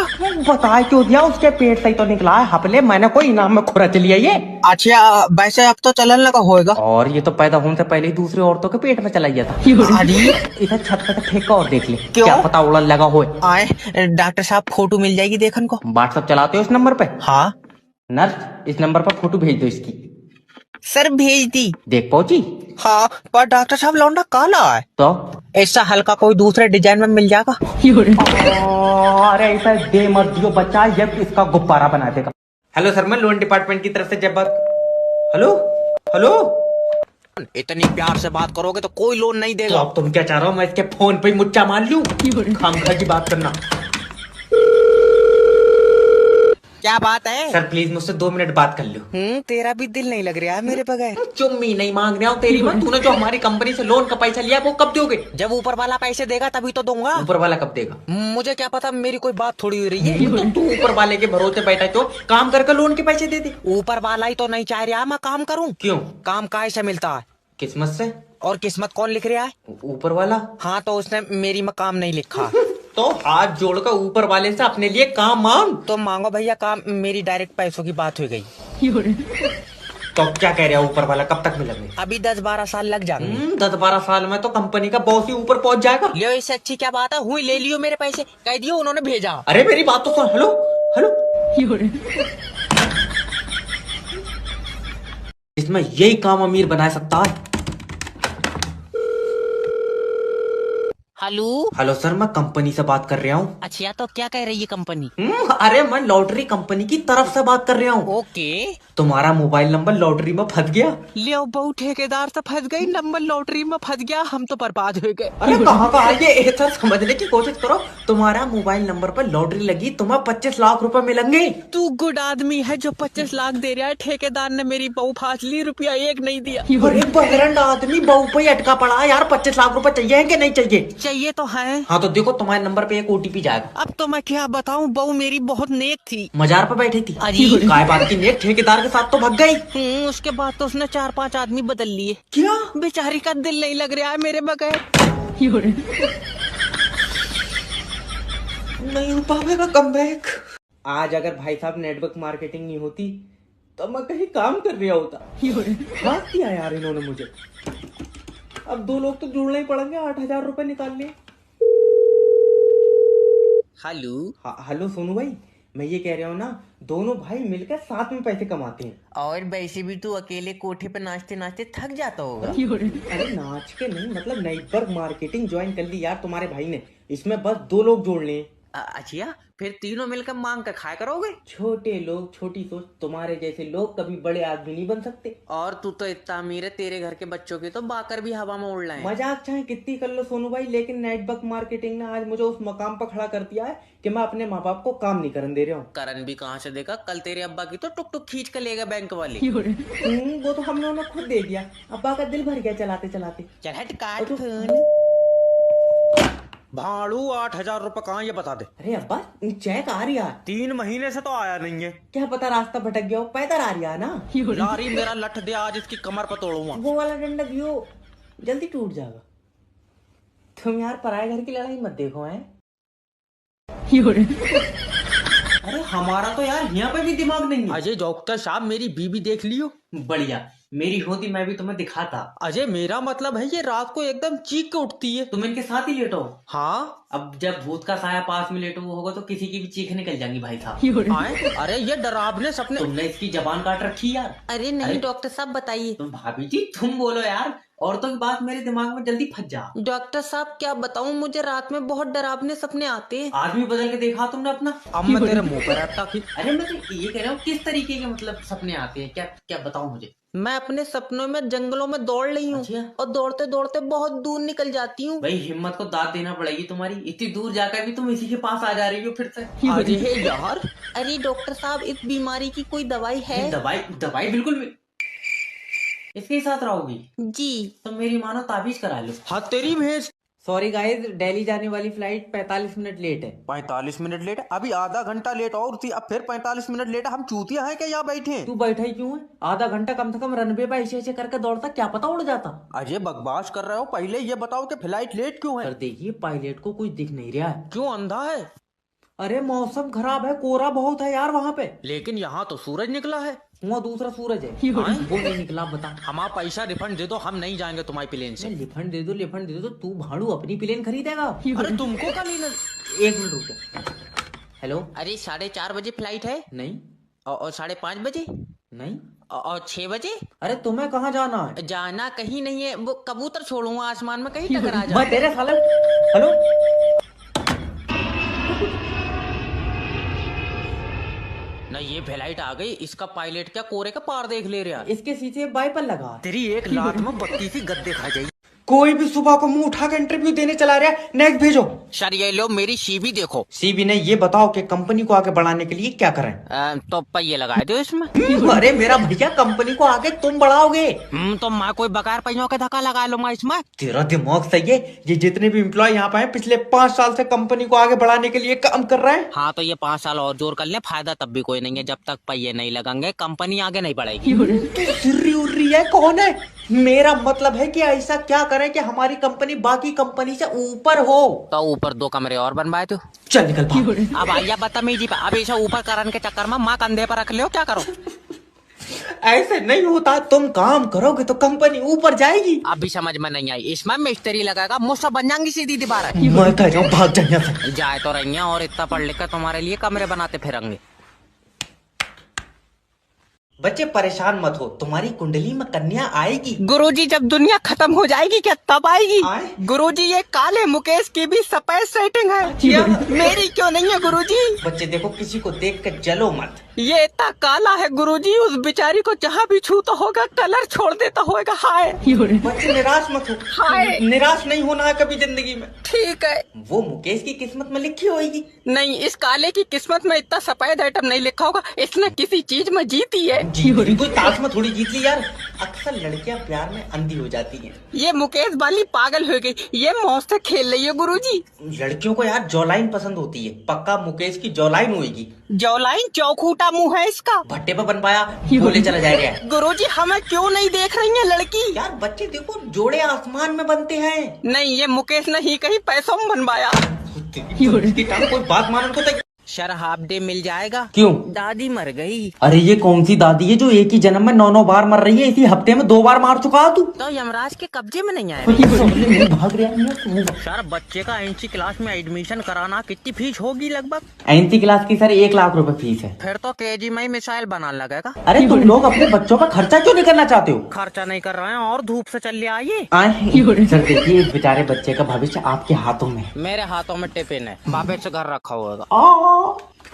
बता क्यों दिया? उसके पेट से ही तो निकला है। हपले मैंने कोई इनाम में खुरा चलिए ये। अच्छा वैसे अब तो चलन लगा होएगा। और ये तो पैदा होने से पहले ही दूसरी औरतों के पेट में चला गया था। इधर छत पे ठेका और देख ले, क्या पता उड़न लगा हो। आए डॉक्टर साहब फोटो मिल जाएगी देखन को। व्हाट्सएप चलाते हो इस नंबर पे? हाँ नर्स इस नंबर पर फोटो भेज दो इसकी। सर भेज दी। देख पहुंची? हाँ पर डॉक्टर साहब लौंडा काला है। तो ऐसा हल्का कोई दूसरे डिजाइन में मिल जाएगा। अरे ऐसा दे मत दियो बच्चा, ये इसका गुब्बारा बना देगा। हेलो सर, मैं लोन डिपार्टमेंट की तरफ से जब बात। हेलो हेलो, इतनी प्यार से बात करोगे तो कोई लोन नहीं तो देगा। अब तुम क्या चाह रहे हो, मैं इसके फोन पे ही मुच्चा मार लूं? खामखा की बात करना। क्या बात है? सर प्लीज मुझसे 2 मिनट बात कर लो। तेरा भी दिल नहीं लग रहा है मेरे बगैर। चुम्मी नहीं मांग रहा हूँ तेरी मैं। तूने जो हमारी कंपनी से लोन का पैसा लिया वो कब दोगे? जब ऊपर वाला पैसे देगा तभी तो दूंगा। ऊपर वाला कब देगा? मुझे क्या पता, मेरी कोई बात थोड़ी हो रही है। तो तू ऊपर वाले के भरोसे बैठा क्यों? काम करके लोन के पैसे दे दे। ऊपर वाला ही तो नहीं चाह रहा मैं काम करूं। क्यों? काम काहे से मिलता है? किस्मत से। और किस्मत कौन लिख रहा है? ऊपर वाला। हाँ तो उसने मेरी में काम नहीं लिखा। तो हाथ जोड़कर ऊपर वाले से अपने लिए काम मांग। तो मांगो भैया काम, मेरी डायरेक्ट पैसों की बात हो गई। तो क्या कह रहे हो ऊपर वाला कब तक मिलेंगे? अभी 10-12 साल लग जाएंगे। 10-12 साल में तो कंपनी का बॉस ही ऊपर पहुंच जाएगा। लियो इससे अच्छी क्या बात है, हुई ले लियो मेरे पैसे, कह दियो उन्होंने भेजा। अरे मेरी बात तो सुन। हेलो हेलो, इसमें यही काम अमीर बना सकता है। हेलो हेलो सर, मैं कंपनी से बात कर रहा हूँ। अच्छा तो क्या कह रही है कंपनी? अरे मैं लॉटरी कंपनी की तरफ से बात कर रहा हूँ। ओके। तुम्हारा मोबाइल नंबर लॉटरी में फंस गया। लियो बहु ठेकेदार से फंस गई, नंबर लॉटरी में फंस गया, हम तो बर्बाद हो गए। अरे कहाँ का ये सर, समझने की कोशिश करो। तुम्हारा मोबाइल नंबर पर लॉटरी लगी, तुम्हें 25 लाख रुपए मिलेंगे। तू गुड आदमी है जो 25 लाख दे रहा है। ठेकेदार ने मेरी बहू फांस ली, रुपया 1 नहीं दिया। अरे बहरंड आदमी बहू पे ही अटका पड़ा यार। 25 लाख रुपए चाहिए कि नहीं चाहिए? चाहिए तो है। हाँ तो देखो तुम्हारे नंबर पे एक OTP जाएगा। अब तो मैं क्या बताऊं, बहू मेरी बहुत नेक थी। मजार पे बैठी थी। अरे काय बात की नेक ठेकेदार के साथ तो भाग गई। उसके बाद तो उसने 4-5 आदमी बदल लिए। क्या? बेचारी का दिल नहीं लग रहा है मेरे बगैर। नहीं हो पाएगा कमबैक। आज अगर भाई साहब नेटवर्क मार्केटिंग नहीं होती तो मैं कहीं काम कर रहा होता। बात किया यार इन्होंने मुझे। अब 2 लोग तो जुड़ना ही पड़ेंगे, 8,000 रुपए निकाल लिए। हेलो। हेलो सोनू भाई, मैं ये कह रहा हूँ ना, दोनों भाई मिलकर साथ में पैसे कमाते हैं। और वैसे भी तू अकेले कोठे पे नाचते नाचते थक जाता होगा। अरे नाच के नहीं, मतलब नेटवर्क मार्केटिंग ज्वाइन कर ली यार तुम्हारे भाई ने। इसमें बस 2 लोग जोड़ने हैं। अच्छा, फिर तीनों मिलकर मांग कर खाया करोगे? छोटे लोग, छोटी सोच। तुम्हारे जैसे लोग कभी बड़े आदमी नहीं बन सकते। और तू तो इतना अमीर है, तेरे घर के बच्चों के तो बाकर भी हवा में उड़ रहे हैं। मजाक चाहे कितनी कर लो सोनू भाई, लेकिन नेटवर्क मार्केटिंग ने आज मुझे उस मकाम पर खड़ा कर दिया है कि मैं अपने माँ बाप को काम नहीं करने दे रहा हूँ। करन भी कहाँ से देगा? कल तेरे अब्बा की तो टुक टुक खींच कर लेगा बैंक वाले। वो तो हम लोगों ने खुद दे दिया। अब्बा का दिल भर गया चलाते चलाते। चल हट काट फोन। भाड़ू 8,000 रुपए कहाँ, ये बता दे। अरे अब्बा चेक आ रही है। 3 महीने से तो आया नहीं है। क्या पता रास्ता भटक गया हो, पैदल आ रही है ना। लारी मेरा लठ दे, आज इसकी कमर पर तोड़ूंगा। वो वाला डंडा दियो, जल्दी टूट जाएगा। तुम यार पराये घर की लड़ाई मत देखो हैं। अरे हमारा तो यार यहाँ पे भी दिमाग नहीं है। अजय डॉक्टर साहब, मेरी बीबी देख लियो। बढ़िया, मेरी होती मैं भी तुम्हें दिखाता। अजय मेरा मतलब है ये रात को एकदम चीख के उठती है। तुम इनके साथ ही लेटो। हाँ, अब जब भूत का साया पास में लेटो होगा तो किसी की भी चीख निकल जाएंगी भाई साहब। अरे ये डरावने सपने। तुमने इसकी जबान काट रखी यार। अरे नहीं डॉक्टर साहब बताइए। तुम भाभी जी तुम बोलो यार, औरतों की बात मेरे दिमाग में जल्दी फंस जा। डॉक्टर साहब क्या बताऊं, मुझे रात में बहुत डरावने सपने आते हैं। आदमी बदल के देखा तुमने अपना? अब मैं तेरे मुंह पर आता कि अरे मैं तो ये कह रहा हूँ किस तरीके के मतलब सपने आते हैं, क्या क्या बताओ मुझे। मैं अपने सपनों में जंगलों में दौड़ रही हूँ। अच्छा। और दौड़ते दौड़ते बहुत दूर निकल जाती हूँ। भाई हिम्मत को दाद देना पड़ेगी तुम्हारी, इतनी दूर जाकर भी तुम इसी के पास आ जा रही हो फिर से। अरे यार, अरे डॉक्टर साहब इस बीमारी की कोई दवाई है? दवाई बिल्कुल इसके साथ रहोगी जी। तो मेरी मानो ताबीज करा लो। हाँ तेरी भैंस। सॉरी गाइस, दिल्ली जाने वाली फ्लाइट 45 मिनट लेट है। 45 मिनट लेट है? अभी आधा घंटा लेट और थी, अब फिर 45 मिनट लेट है। हम चूतिया है क्या यहाँ बैठे हैं? तू बैठा ही क्यों है? आधा घंटा कम से कम रनवे पे ऐसे ऐसे करके दौड़ता, क्या पता उड़ जाता। अजय बकवास कर रहे हो, पहले ये बताओ कि फ्लाइट लेट क्यों है? पर देखिए पायलट को कुछ दिख नहीं रहा है। क्यों, अंधा है? अरे मौसम खराब है, कोहरा बहुत है यार वहाँ पे। लेकिन यहाँ तो सूरज निकला है। वहाँ दूसरा सूरज है। वो नहीं निकला, बता। हमारा पैसा रिफंड दे दो, हम नहीं जाएंगे तुम्हारी प्लेन से। रिफंड दे दो तो तू भाड़ू अपनी प्लेन खरीदेगा। अरे तुमको का लेना? 1 मिनट रुक जा। हेलो। अरे 4:30 बजे फ्लाइट है। नहीं। और 5:30 बजे? नहीं। और 6 बजे? अरे तुम्हें कहाँ जाना है? जाना कहीं नहीं है, वो कबूतर छोड़ूंगा आसमान में, कहीं टकरा जा। मैं तेरे साले। हेलो। ना ये फ्लाइट आ गई, इसका पायलट क्या कोरे का पार देख ले रहा? इसके शीशे वाइपर लगा। तेरी एक लात में 32 गद्दे खा जाएगी। कोई भी सुबह को मुंह उठा के इंटरव्यू देने चला रहा है, नेक्स्ट भेजो। सर ये लो मेरी सीवी देखो। सीवी ने ये बताओ कि कंपनी को आगे बढ़ाने के लिए क्या करें? तो पहिए लगा दो इसमें। अरे मेरा भैया, कंपनी को आगे तुम बढ़ाओगे। तो माँ कोई बकार पहियों का धक्का लगा लूंगा इसमें। तेरा दिमाग सही है। ये जितने भी एम्प्लॉय यहाँ पे हैं पिछले 5 साल से कंपनी को आगे बढ़ाने के लिए काम कर रहे हैं। हाँ तो ये 5 साल और जोर कर ले, फायदा तब भी कोई नहीं है। जब तक पहिए नहीं लगेंगे कंपनी आगे नहीं बढ़ेगी। सिर्री उर्री है, कौन है? मेरा मतलब है कि ऐसा क्या करें कि हमारी कंपनी बाकी कंपनी से ऊपर हो। तो ऊपर 2 कमरे और बनवाए तो। चल निकल भाग। अब आइया बदतमीजी पे, अब ऐसा ऊपर करने के चक्कर में माँ कंधे पर रख ले, क्या करो? ऐसे नहीं होता, तुम काम करोगे तो कंपनी ऊपर जाएगी। अभी समझ में नहीं आई, इसमें मिस्त्री लगाएगा, मुझसे बन जाएंगी सीधी दीवार। मैं कह रहा हूँ भाग जा यहाँ से। जाए तो रही हैं और इतना पढ़ लिख कर तुम्हारे लिए कमरे बनाते फिरेंगे। बच्चे परेशान मत हो, तुम्हारी कुंडली में कन्या आएगी। गुरुजी जब दुनिया खत्म हो जाएगी क्या तब आएगी? आए? गुरुजी ये काले मुकेश की भी सफेद सेटिंग है, मेरी क्यों नहीं है गुरुजी? बच्चे देखो, किसी को देख कर जलो मत। ये इतना काला है गुरुजी, उस बेचारी को जहाँ भी छूता होगा कलर छोड़ देता होगा। हाय बच्चे निराश मत हो। हाय। निराश नहीं होना है कभी जिंदगी में। ठीक है। वो मुकेश की किस्मत में लिखी होगी। नहीं, इस काले की किस्मत में इतना सफेद आइटम नहीं लिखा होगा, इसने किसी चीज में जीती है। जीती कोई ताश में थोड़ी जीत ली यार। अक्सर लड़कियां प्यार में अंधी हो जाती हैं। ये मुकेश वाली पागल हो गई, ये मौज से खेल रही है गुरुजी। लड़कियों को यार जॉलाइन पसंद होती है, पक्का मुकेश की जॉलाइन होगी। जॉलाइन चौखूटा मुंह है इसका, भट्टे पे बन पाया बोले चला जाएगा। गुरुजी हमें क्यों नहीं देख रही है लड़की? यार बच्चे देखो, जोड़े आसमान में बनते हैं। नहीं, ये मुकेश ने ही कहीं पैसों में बनवाया। कोई बात मानने को तो सर हाफ डे मिल जाएगा। क्यों? दादी मर गई। अरे ये कौन सी दादी है जो एक ही जन्म में 9 बार मर रही है? इसी हफ्ते में 2 बार मार चुका है तू। तो यमराज के कब्जे में नहीं आया। भाग रहा है। सर बच्चे का एनसी क्लास में एडमिशन कराना कितनी फीस होगी लगभग? एनसी क्लास की सर 1 लाख रुपए फीस है। फिर तो केजी में मिसाइल बनाने लगेगा। अरे तुम लोग अपने बच्चों का खर्चा क्यों नहीं करना चाहते हो? खर्चा नहीं कर रहे हैं और धूप से चल आइए। सर देखिए इस बेचारे बच्चे का भविष्य आपके हाथों में है। मेरे हाथों में टिफिन है, वापस से घर रखा होगा।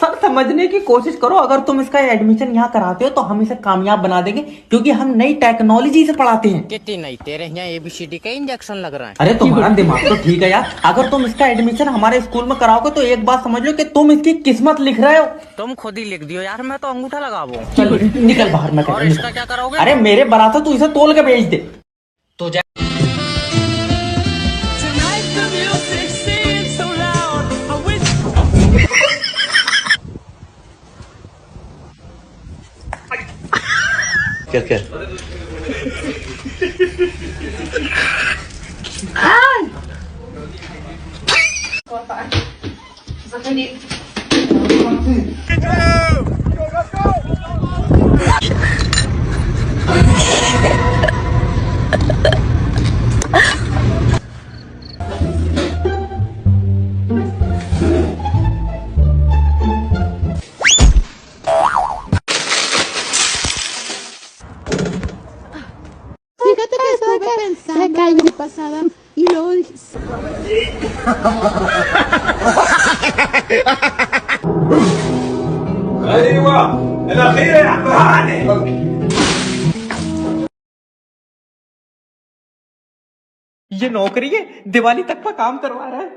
सर समझने की कोशिश करो, अगर तुम इसका एडमिशन यहाँ कराते हो तो हम इसे कामयाब बना देंगे, क्योंकि हम नई टेक्नोलॉजी से पढ़ाते हैं। कितनी नहीं, तेरे यहाँ ABCD के इंजेक्शन लग रहे हैं। अरे तुम्हारा दिमाग तो ठीक है यार, अगर तुम इसका एडमिशन हमारे स्कूल में कराओगे तो एक बात समझ लो कि तुम इसकी किस्मत लिख रहे हो। तुम खुद ही लिख दियो यार, मैं तो अंगूठा लगाऊं। चलो निकल बाहर में। और इसका क्या करोगे? अरे मेरे बराबर तू इसे तोल के बेच दे तो जा। क्या Fíjate que estuve pensando la calle pasada y luego dije, ये नौकरी है, दिवाली तक का काम करवा रहा है।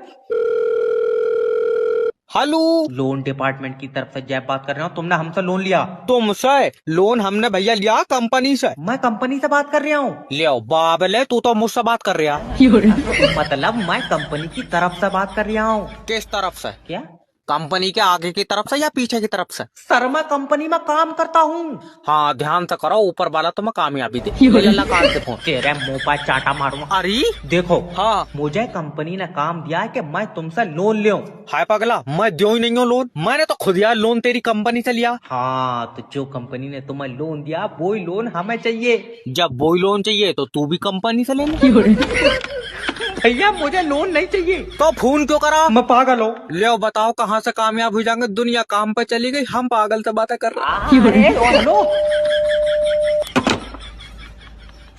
हेलो, लोन डिपार्टमेंट की तरफ से जय बात कर रहा हूँ। तुमने हमसे लोन लिया? तुमसे लोन हमने भैया लिया कंपनी से। मैं कंपनी से बात कर रहा हूँ। लियो बाबले, तू तो मुझसे बात कर रहा। मतलब मैं कंपनी की तरफ से बात कर रहा हूँ। किस तरफ से? क्या? कंपनी के आगे की तरफ से या पीछे की तरफ से? सर मैं कंपनी में काम करता हूँ। हाँ ध्यान से करो, ऊपर वाला तुम्हें कामयाबी दे। अल्लाह काट दे फोन। तेरे मुंह पर चाटा मारूंगा। अरे देखो, हाँ, मुझे कंपनी ने काम दिया है कि मैं तुमसे लोन लूं। हाय पगला, मैं दो ही नहीं हूँ लोन, मैंने तो खुद यार लोन तेरी कंपनी से लिया। हाँ तो जो कंपनी ने तुम्हें लोन दिया वही लोन हमें चाहिए। जब वही लोन चाहिए तो तू भी कंपनी से लेना। भैया मुझे लोन नहीं चाहिए। तो फोन क्यों करा? मैं पागल हूँ। ले बताओ कहाँ से कामयाब हो जाएंगे? दुनिया काम पे चली गई, हम पागल से बातें कर रहे अरे हेलो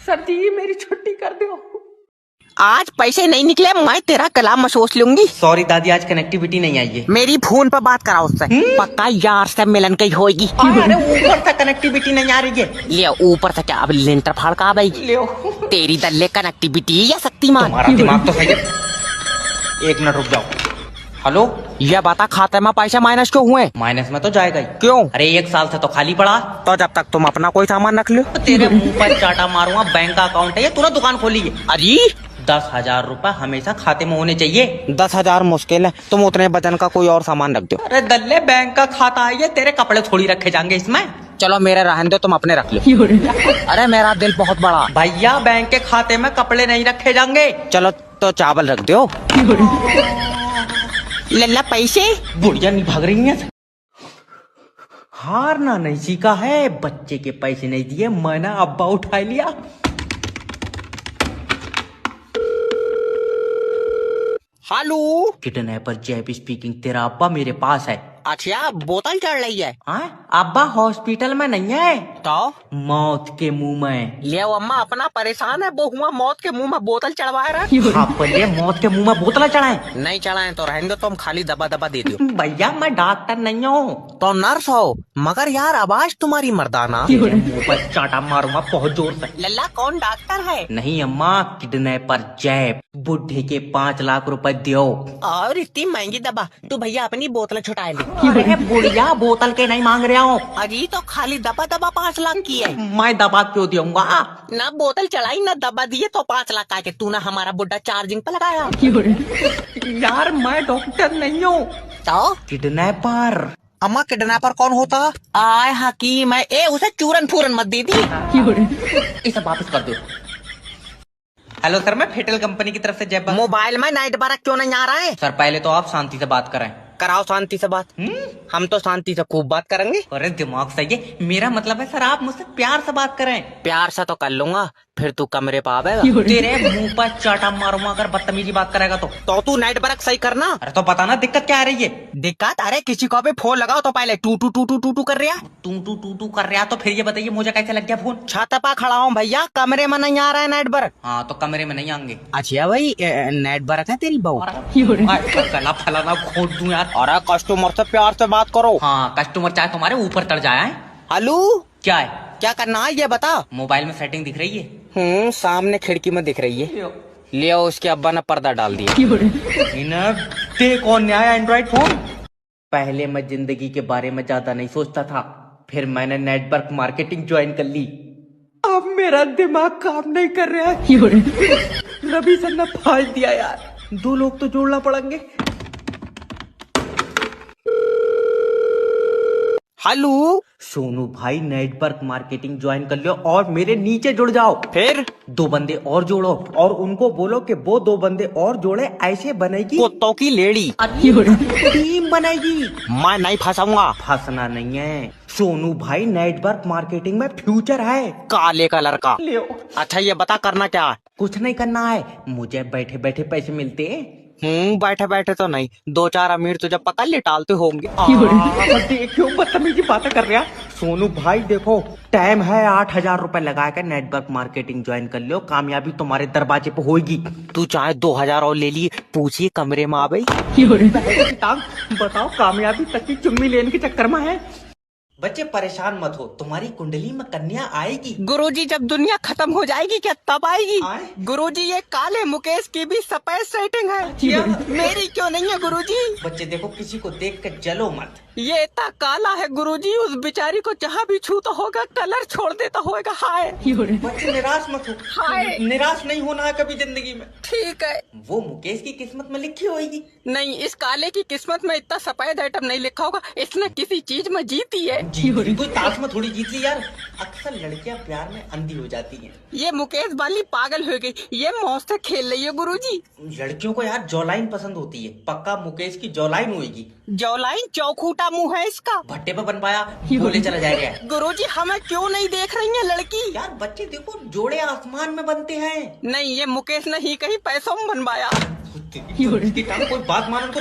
सर जी, मेरी छुट्टी कर दो। आज पैसे नहीं निकले, मैं तेरा कलाम महसूस लूंगी। सॉरी दादी, आज कनेक्टिविटी नहीं आई है। मेरी फोन पर बात कराओ उससे, पक्का यार से मिलन गई होगी। अरे ऊपर से कनेक्टिविटी नहीं आ रही है। ले ऊपर से क्या अब लेंटर फाड़ का आएगी? ले तेरी दल्ले कनेक्टिविटी या शक्तिमान? तुम्हारा दिमाग तो सही है। 1 मिनट रुक जाओ। हेलो, ये बता खाते में पैसे माइनस क्यों हुए? माइनस में तो जाएगा ही। क्यों? अरे 1 साल से तो खाली पड़ा। तो जब तक तुम अपना कोई सामान रख लो। तेरे मुंह पर चाटा मारूंगा। बैंक का अकाउंट है ये, तूने दुकान खोली है। अरे 10,000 रुपए हमेशा खाते में होने चाहिए। 10,000 मुश्किल है, तुम उतने वजन का कोई और सामान रख दो। अरे दल्ले, बैंक का खाता है ये, तेरे कपड़े थोड़ी रखे जाएंगे इसमें। चलो मेरे रहने दो, तुम अपने रख लो। अरे मेरा दिल बहुत बड़ा। भैया बैंक के खाते में कपड़े नहीं रखे जाएंगे। चलो तो चावल रख दो। लल्ला पैसे? बुढ़िया नहीं भाग रही है। हारना नहीं सीखा है। बच्चे के पैसे नहीं दिए, मैंने अब्बा उठा लिया। हेलो, किडनैपर जैब स्पीकिंग। तेरा अब्बा मेरे पास है। अच्छा बोतल चढ़ रही है? अब्बा हॉस्पिटल में नहीं है, तो मौत के मुंह में। ले अम्मा अपना परेशान है, वो हुआ मौत के मुंह में बोतल चढ़वा रहा। आप पहले मौत के मुंह में बोतल चढ़ाए? नहीं चढ़ाए तो रहने दो, तुम खाली दबा दबा दे दो। भैया मैं डॉक्टर नहीं हूँ। तो नर्स हो, मगर यार आवाज तुम्हारी मर्दाना। मुंह पर चाटा मारूंगा बहुत जोर से। लल्ला कौन डॉक्टर है? नहीं अम्मा, किडनैपर जैब। बुढ़े के 5 लाख रुपए दियो। और इतनी महंगी दबा, तू भैया अपनी बोतल छुटा ले। अरे बुढ़िया, बोतल के नहीं मांग रहा हूँ। अरे तो खाली दबा दबा 5 लाख की है। मैं दबा क्यों दूंगा? ना बोतल चढ़ाई ना दबा दिए तो 5 लाख का के तू ना हमारा बुढ़ा चार्जिंग पे लगाया। यार मैं डॉक्टर नहीं हूँ, तो किडनैपर। अम्मा किडनैपर कौन होता? आय हकीम है। ए उसे चूरन फूरन मत दे दी। इसे वापस कर दो। हेलो सर, मैं फेटल कंपनी की तरफ से जय। मोबाइल में नाइट बारह क्यों नहीं आ रहा है? सर पहले तो आप शांति से बात करें। कराओ शांति से बात। हम तो शांति से खूब बात करेंगे। अरे दिमाग सही है, मेरा मतलब है सर आप मुझसे प्यार से बात करें। प्यार से तो कर लूंगा, फिर तू कमरे पे आवेगा। तेरे मुंह पर चाटा मारूंगा अगर बदतमीजी बात करेगा तो तू नाइट बरक सही करना। अरे तो बताना दिक्कत क्या आ रही है। दिक्कत? अरे किसी को भी फोन लगाओ तो पहले टू टू टू टू टू टू कर रहा। टू कर रहा, तो फिर ये बताइए मुझे कैसे लग गया फोन। छत पर खड़ा हूँ भैया, कमरे में नहीं आ रहा है नाइट बरक। हाँ तो कमरे में नहीं आएंगे। अच्छा भाई नाइट बरक है तेरी बहू? गला फलाना खोद दूं यार। अरे कस्टमर से प्यार से बात करो। हाँ कस्टमर चाहे तुम्हारे ऊपर चढ़ जाए। हेलो, क्या है? क्या करना है ये बता। मोबाइल में सेटिंग दिख रही है। सामने खिड़की में दिख रही है। ले आओ, उसके अब्बा ने पर्दा डाल दिया। कौन नया एंड्रॉइड फोन। पहले मैं जिंदगी के बारे में ज्यादा नहीं सोचता था, फिर मैंने नेटवर्क मार्केटिंग ज्वाइन कर ली। अब मेरा दिमाग काम नहीं कर रहा है। रवि सर ने फाड़ दिया यार, 2 लोग तो जोड़ना पड़ेंगे। हेलो सोनू भाई, नेटवर्क मार्केटिंग ज्वाइन कर लो और मेरे नीचे जुड़ जाओ। फिर 2 बंदे और जोड़ो और उनको बोलो कि वो 2 बंदे और जोड़े, ऐसे बनेगी कुत्तों की लेडी। टीम बनेगी। मैं नहीं फंसाऊंगा। फंसना नहीं है सोनू भाई, नेटवर्क मार्केटिंग में फ्यूचर है। काले कलर का। लियो। अच्छा ये बता करना क्या है? कुछ नहीं करना है, मुझे बैठे बैठे पैसे मिलते हैं। बैठे बैठे तो नहीं, 2-4 अमीर तुझे पकड़ ले टालते होंगे। देखो बदतमीजी बातें कर रहा। सोनू भाई देखो, टाइम है 8,000 रुपए लगा कर नेटवर्क मार्केटिंग ज्वाइन कर लो, कामयाबी तुम्हारे दरवाजे पे होगी। तू चाहे 2,000 और ले लिए, पूछिए कमरे में आ गई। बताओ, कामयाबी तक की चुम्मी लेने के चक्कर में है। बच्चे परेशान मत हो, तुम्हारी कुंडली में कन्या आएगी। गुरुजी जब दुनिया खत्म हो जाएगी क्या तब आएगी? आए? गुरुजी ये काले मुकेश की भी सफेद सेटिंग है, मेरी क्यों नहीं है गुरुजी? बच्चे देखो, किसी को देख कर जलो मत। ये इतना काला है गुरुजी, उस बेचारी को जहाँ भी छूता होगा कलर छोड़ देता होगा। हाय बच्चे निराश मत हो। हाय। निराश नहीं होना है कभी जिंदगी में। ठीक है। वो मुकेश की किस्मत में लिखी होगी। नहीं, इस काले की किस्मत में इतना सफेद आइटम नहीं लिखा होगा, इसने किसी चीज में जीती है। जीती कोई ताश में थोड़ी जीत ली यार। अक्सर लड़कियां प्यार में अंधी हो जाती हैं। ये मुकेश वाली पागल हो गई, ये मौज से खेल रही है गुरुजी। लड़कियों को यार जॉलाइन पसंद होती है, पक्का मुकेश की जॉलाइन होगी। जौलाइन चौखूटा मुंह है इसका। भट्टे पे बन पाया, बोले चला जाएगा। गुरुजी हमें क्यों नहीं देख रही है लड़की? यार बच्चे देखो, जोड़े आसमान में बनते हैं। नहीं, ये मुकेश ने ही कहीं पैसों में बनवाया। कोई बात मानो तो।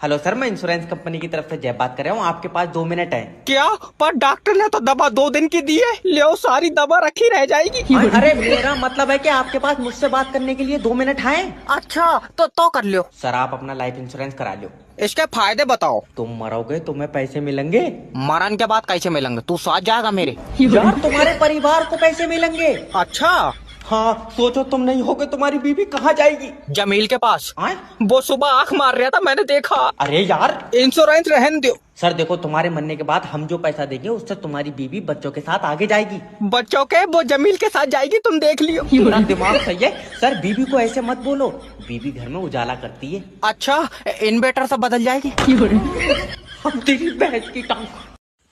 हेलो सर, मैं इंश्योरेंस कंपनी की तरफ से जय बात कर रहा हूँ, आपके पास 2 मिनट है। क्या? पर डॉक्टर ने तो दवा 2 दिन की दी है, ले सारी दवा रखी रह जाएगी। अरे मेरा मतलब है कि आपके पास मुझसे बात करने के लिए 2 मिनट है। अच्छा तो कर लियो। सर आप अपना लाइफ इंश्योरेंस करा लो। इसके फायदे बताओ। तुम मरोगे, तुम्हें पैसे मिलेंगे। मरण के बाद कैसे मिलेंगे? तू साथ जाएगा मेरे? यार तुम्हारे परिवार को पैसे मिलेंगे। अच्छा हाँ सोचो, तुम नहीं होगे तुम्हारी बीवी कहाँ जाएगी? जमील के पास। आए? वो सुबह आंख मार रहा था, मैंने देखा। अरे यार इंश्योरेंस रहने दो। सर देखो, तुम्हारे मरने के बाद हम जो पैसा देंगे उससे तुम्हारी बीवी बच्चों के साथ आगे जाएगी। बच्चों के? वो जमील के साथ जाएगी, तुम देख लियो। तुम्हारा दिमाग सही है सर, बीवी को ऐसे मत बोलो, बीवी घर में उजाला करती है। अच्छा इन्वर्टर से बदल जाएगी। हम तेरी बहस की टांग।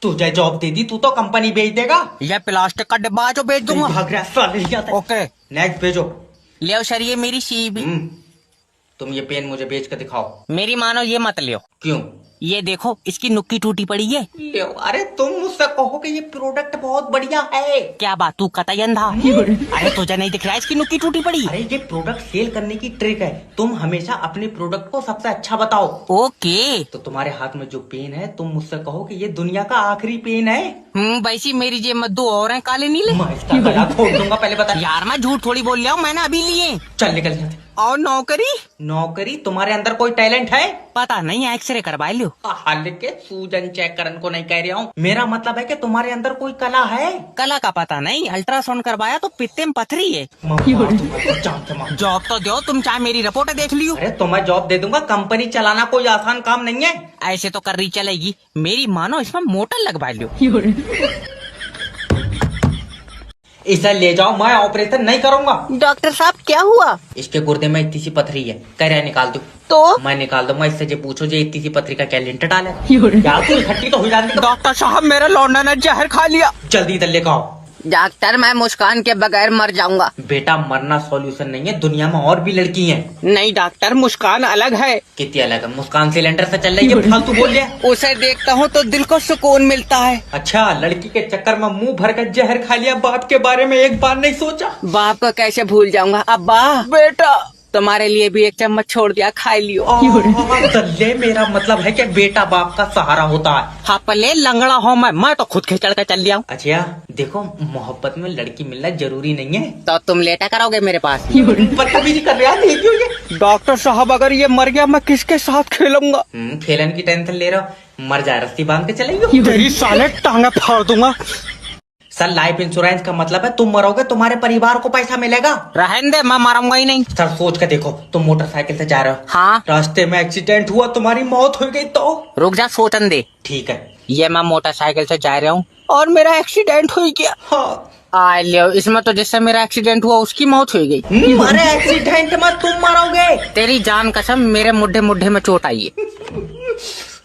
तुझे जॉब दे दी, तू तो कंपनी बेच देगा। यह प्लास्टिक का डिब्बा जो बेच दूंगा। भाग रहा साले। ओके नेक्स्ट भेजो। ले आओ सर, ये मेरी सीबी। तुम ये पेन मुझे बेच कर दिखाओ। मेरी मानो ये मत लियो। क्यों? ये देखो, इसकी नुक्की टूटी पड़ी है। अरे तुम मुझसे कहो कि ये प्रोडक्ट बहुत बढ़िया है। क्या बात, तू कतई अंधा? अरे तुझे नहीं दिख रहा है इसकी नुक्की टूटी पड़ी? अरे ये प्रोडक्ट सेल करने की ट्रिक है, तुम हमेशा अपने प्रोडक्ट को सबसे अच्छा बताओ। ओके। तो तुम्हारे हाथ में जो पेन है, तुम मुझसे कहो कि ये दुनिया का आखिरी पेन है। वैसी मेरी जेब में 2 और हैं काले नीले। मैं इसका गला खोल दूंगा, पहले बता। यार मैं झूठ थोड़ी बोल रहा हूँ, मैंने अभी लिए। चल निकल जाते। और नौकरी? नौकरी? तुम्हारे अंदर कोई टैलेंट है? पता नहीं, एक्सरे करवा लियो। हाल के सूजन चेक करने को नहीं कह रहा हूँ, मेरा मतलब है कि तुम्हारे अंदर कोई कला है। कला का पता नहीं, अल्ट्रासाउंड करवाया तो पित्ते में पथरी है। जॉब तो दो, तुम चाहे मेरी रिपोर्ट देख लियो। अरे तुम्हें जॉब दे दूंगा, कंपनी चलाना कोई आसान काम नहीं है। ऐसे तो कर रही चलेगी, मेरी मानो इसमें मोटर लगवा लियो। इसे ले जाओ, मैं ऑपरेशन नहीं करूंगा। डॉक्टर साहब क्या हुआ? इसके गुर्दे में इतनी सी पथरी है, कह रहा है निकाल दो। तो मैं निकाल दूंगा। इससे जो पूछो जो इतनी सी पथरी का क्या लिंटर डाले, या तो इकट्ठी तो हो जाती। डॉक्टर साहब मेरे लौंडा ने जहर खा लिया। जल्दी इधर लेकर आओ। डॉक्टर मैं मुस्कान के बगैर मर जाऊंगा। बेटा मरना सॉल्यूशन नहीं है, दुनिया में और भी लड़की हैं। नहीं डॉक्टर, मुस्कान अलग है। कितनी अलग है? मुस्कान सिलेंडर से चल रही है, फालतू बोल लिया। उसे देखता हूँ तो दिल को सुकून मिलता है। अच्छा, लड़की के चक्कर में मुंह भर कर जहर खा लिया, बाप के बारे में एक बार नहीं सोचा? बाप को कैसे भूल जाऊंगा। अब्बा बेटा तुम्हारे लिए भी एक चम्मच छोड़ दिया, खा लियो। दल्ले, मेरा मतलब है कि बेटा बाप का सहारा होता है। हाँ पले लंगड़ा हो मैं तो खुद खिचड़ कर चल लिया हूँ। अच्छा देखो, मोहब्बत में लड़की मिलना जरूरी नहीं है। तो तुम लेटा करोगे मेरे पास? बदतमीजी कर रहा है, क्यों ये? डॉक्टर साहब अगर ये मर गया मैं किसके साथ खेलूंगा? खेलन की टेंशन ले रहा हो? मर जाए, रस्सी बांध के चलेगी। तेरी साले टांगे फाड़ दूंगा। सर लाइफ इंश्योरेंस का मतलब है तुम मरोगे तुम्हारे परिवार को पैसा मिलेगा। रहने दे, मैं मरूंगा ही नहीं। सर सोच के देखो, तुम मोटरसाइकिल से जा रहे हो, हाँ रास्ते में एक्सीडेंट हुआ, तुम्हारी मौत हो गई तो? रुक जा, सोचन दे। ठीक है। ये मैं मोटरसाइकिल से जा रहा हूँ और मेरा एक्सीडेंट हो गया। हाँ। आ लियो, इसमें तो जिससे मेरा एक्सीडेंट हुआ उसकी मौत हो गई। अरे एक्सीडेंट में तुम मरोगे। तेरी जान कसम, मेरे मुड्ढे मुड्ढे में चोट आई है।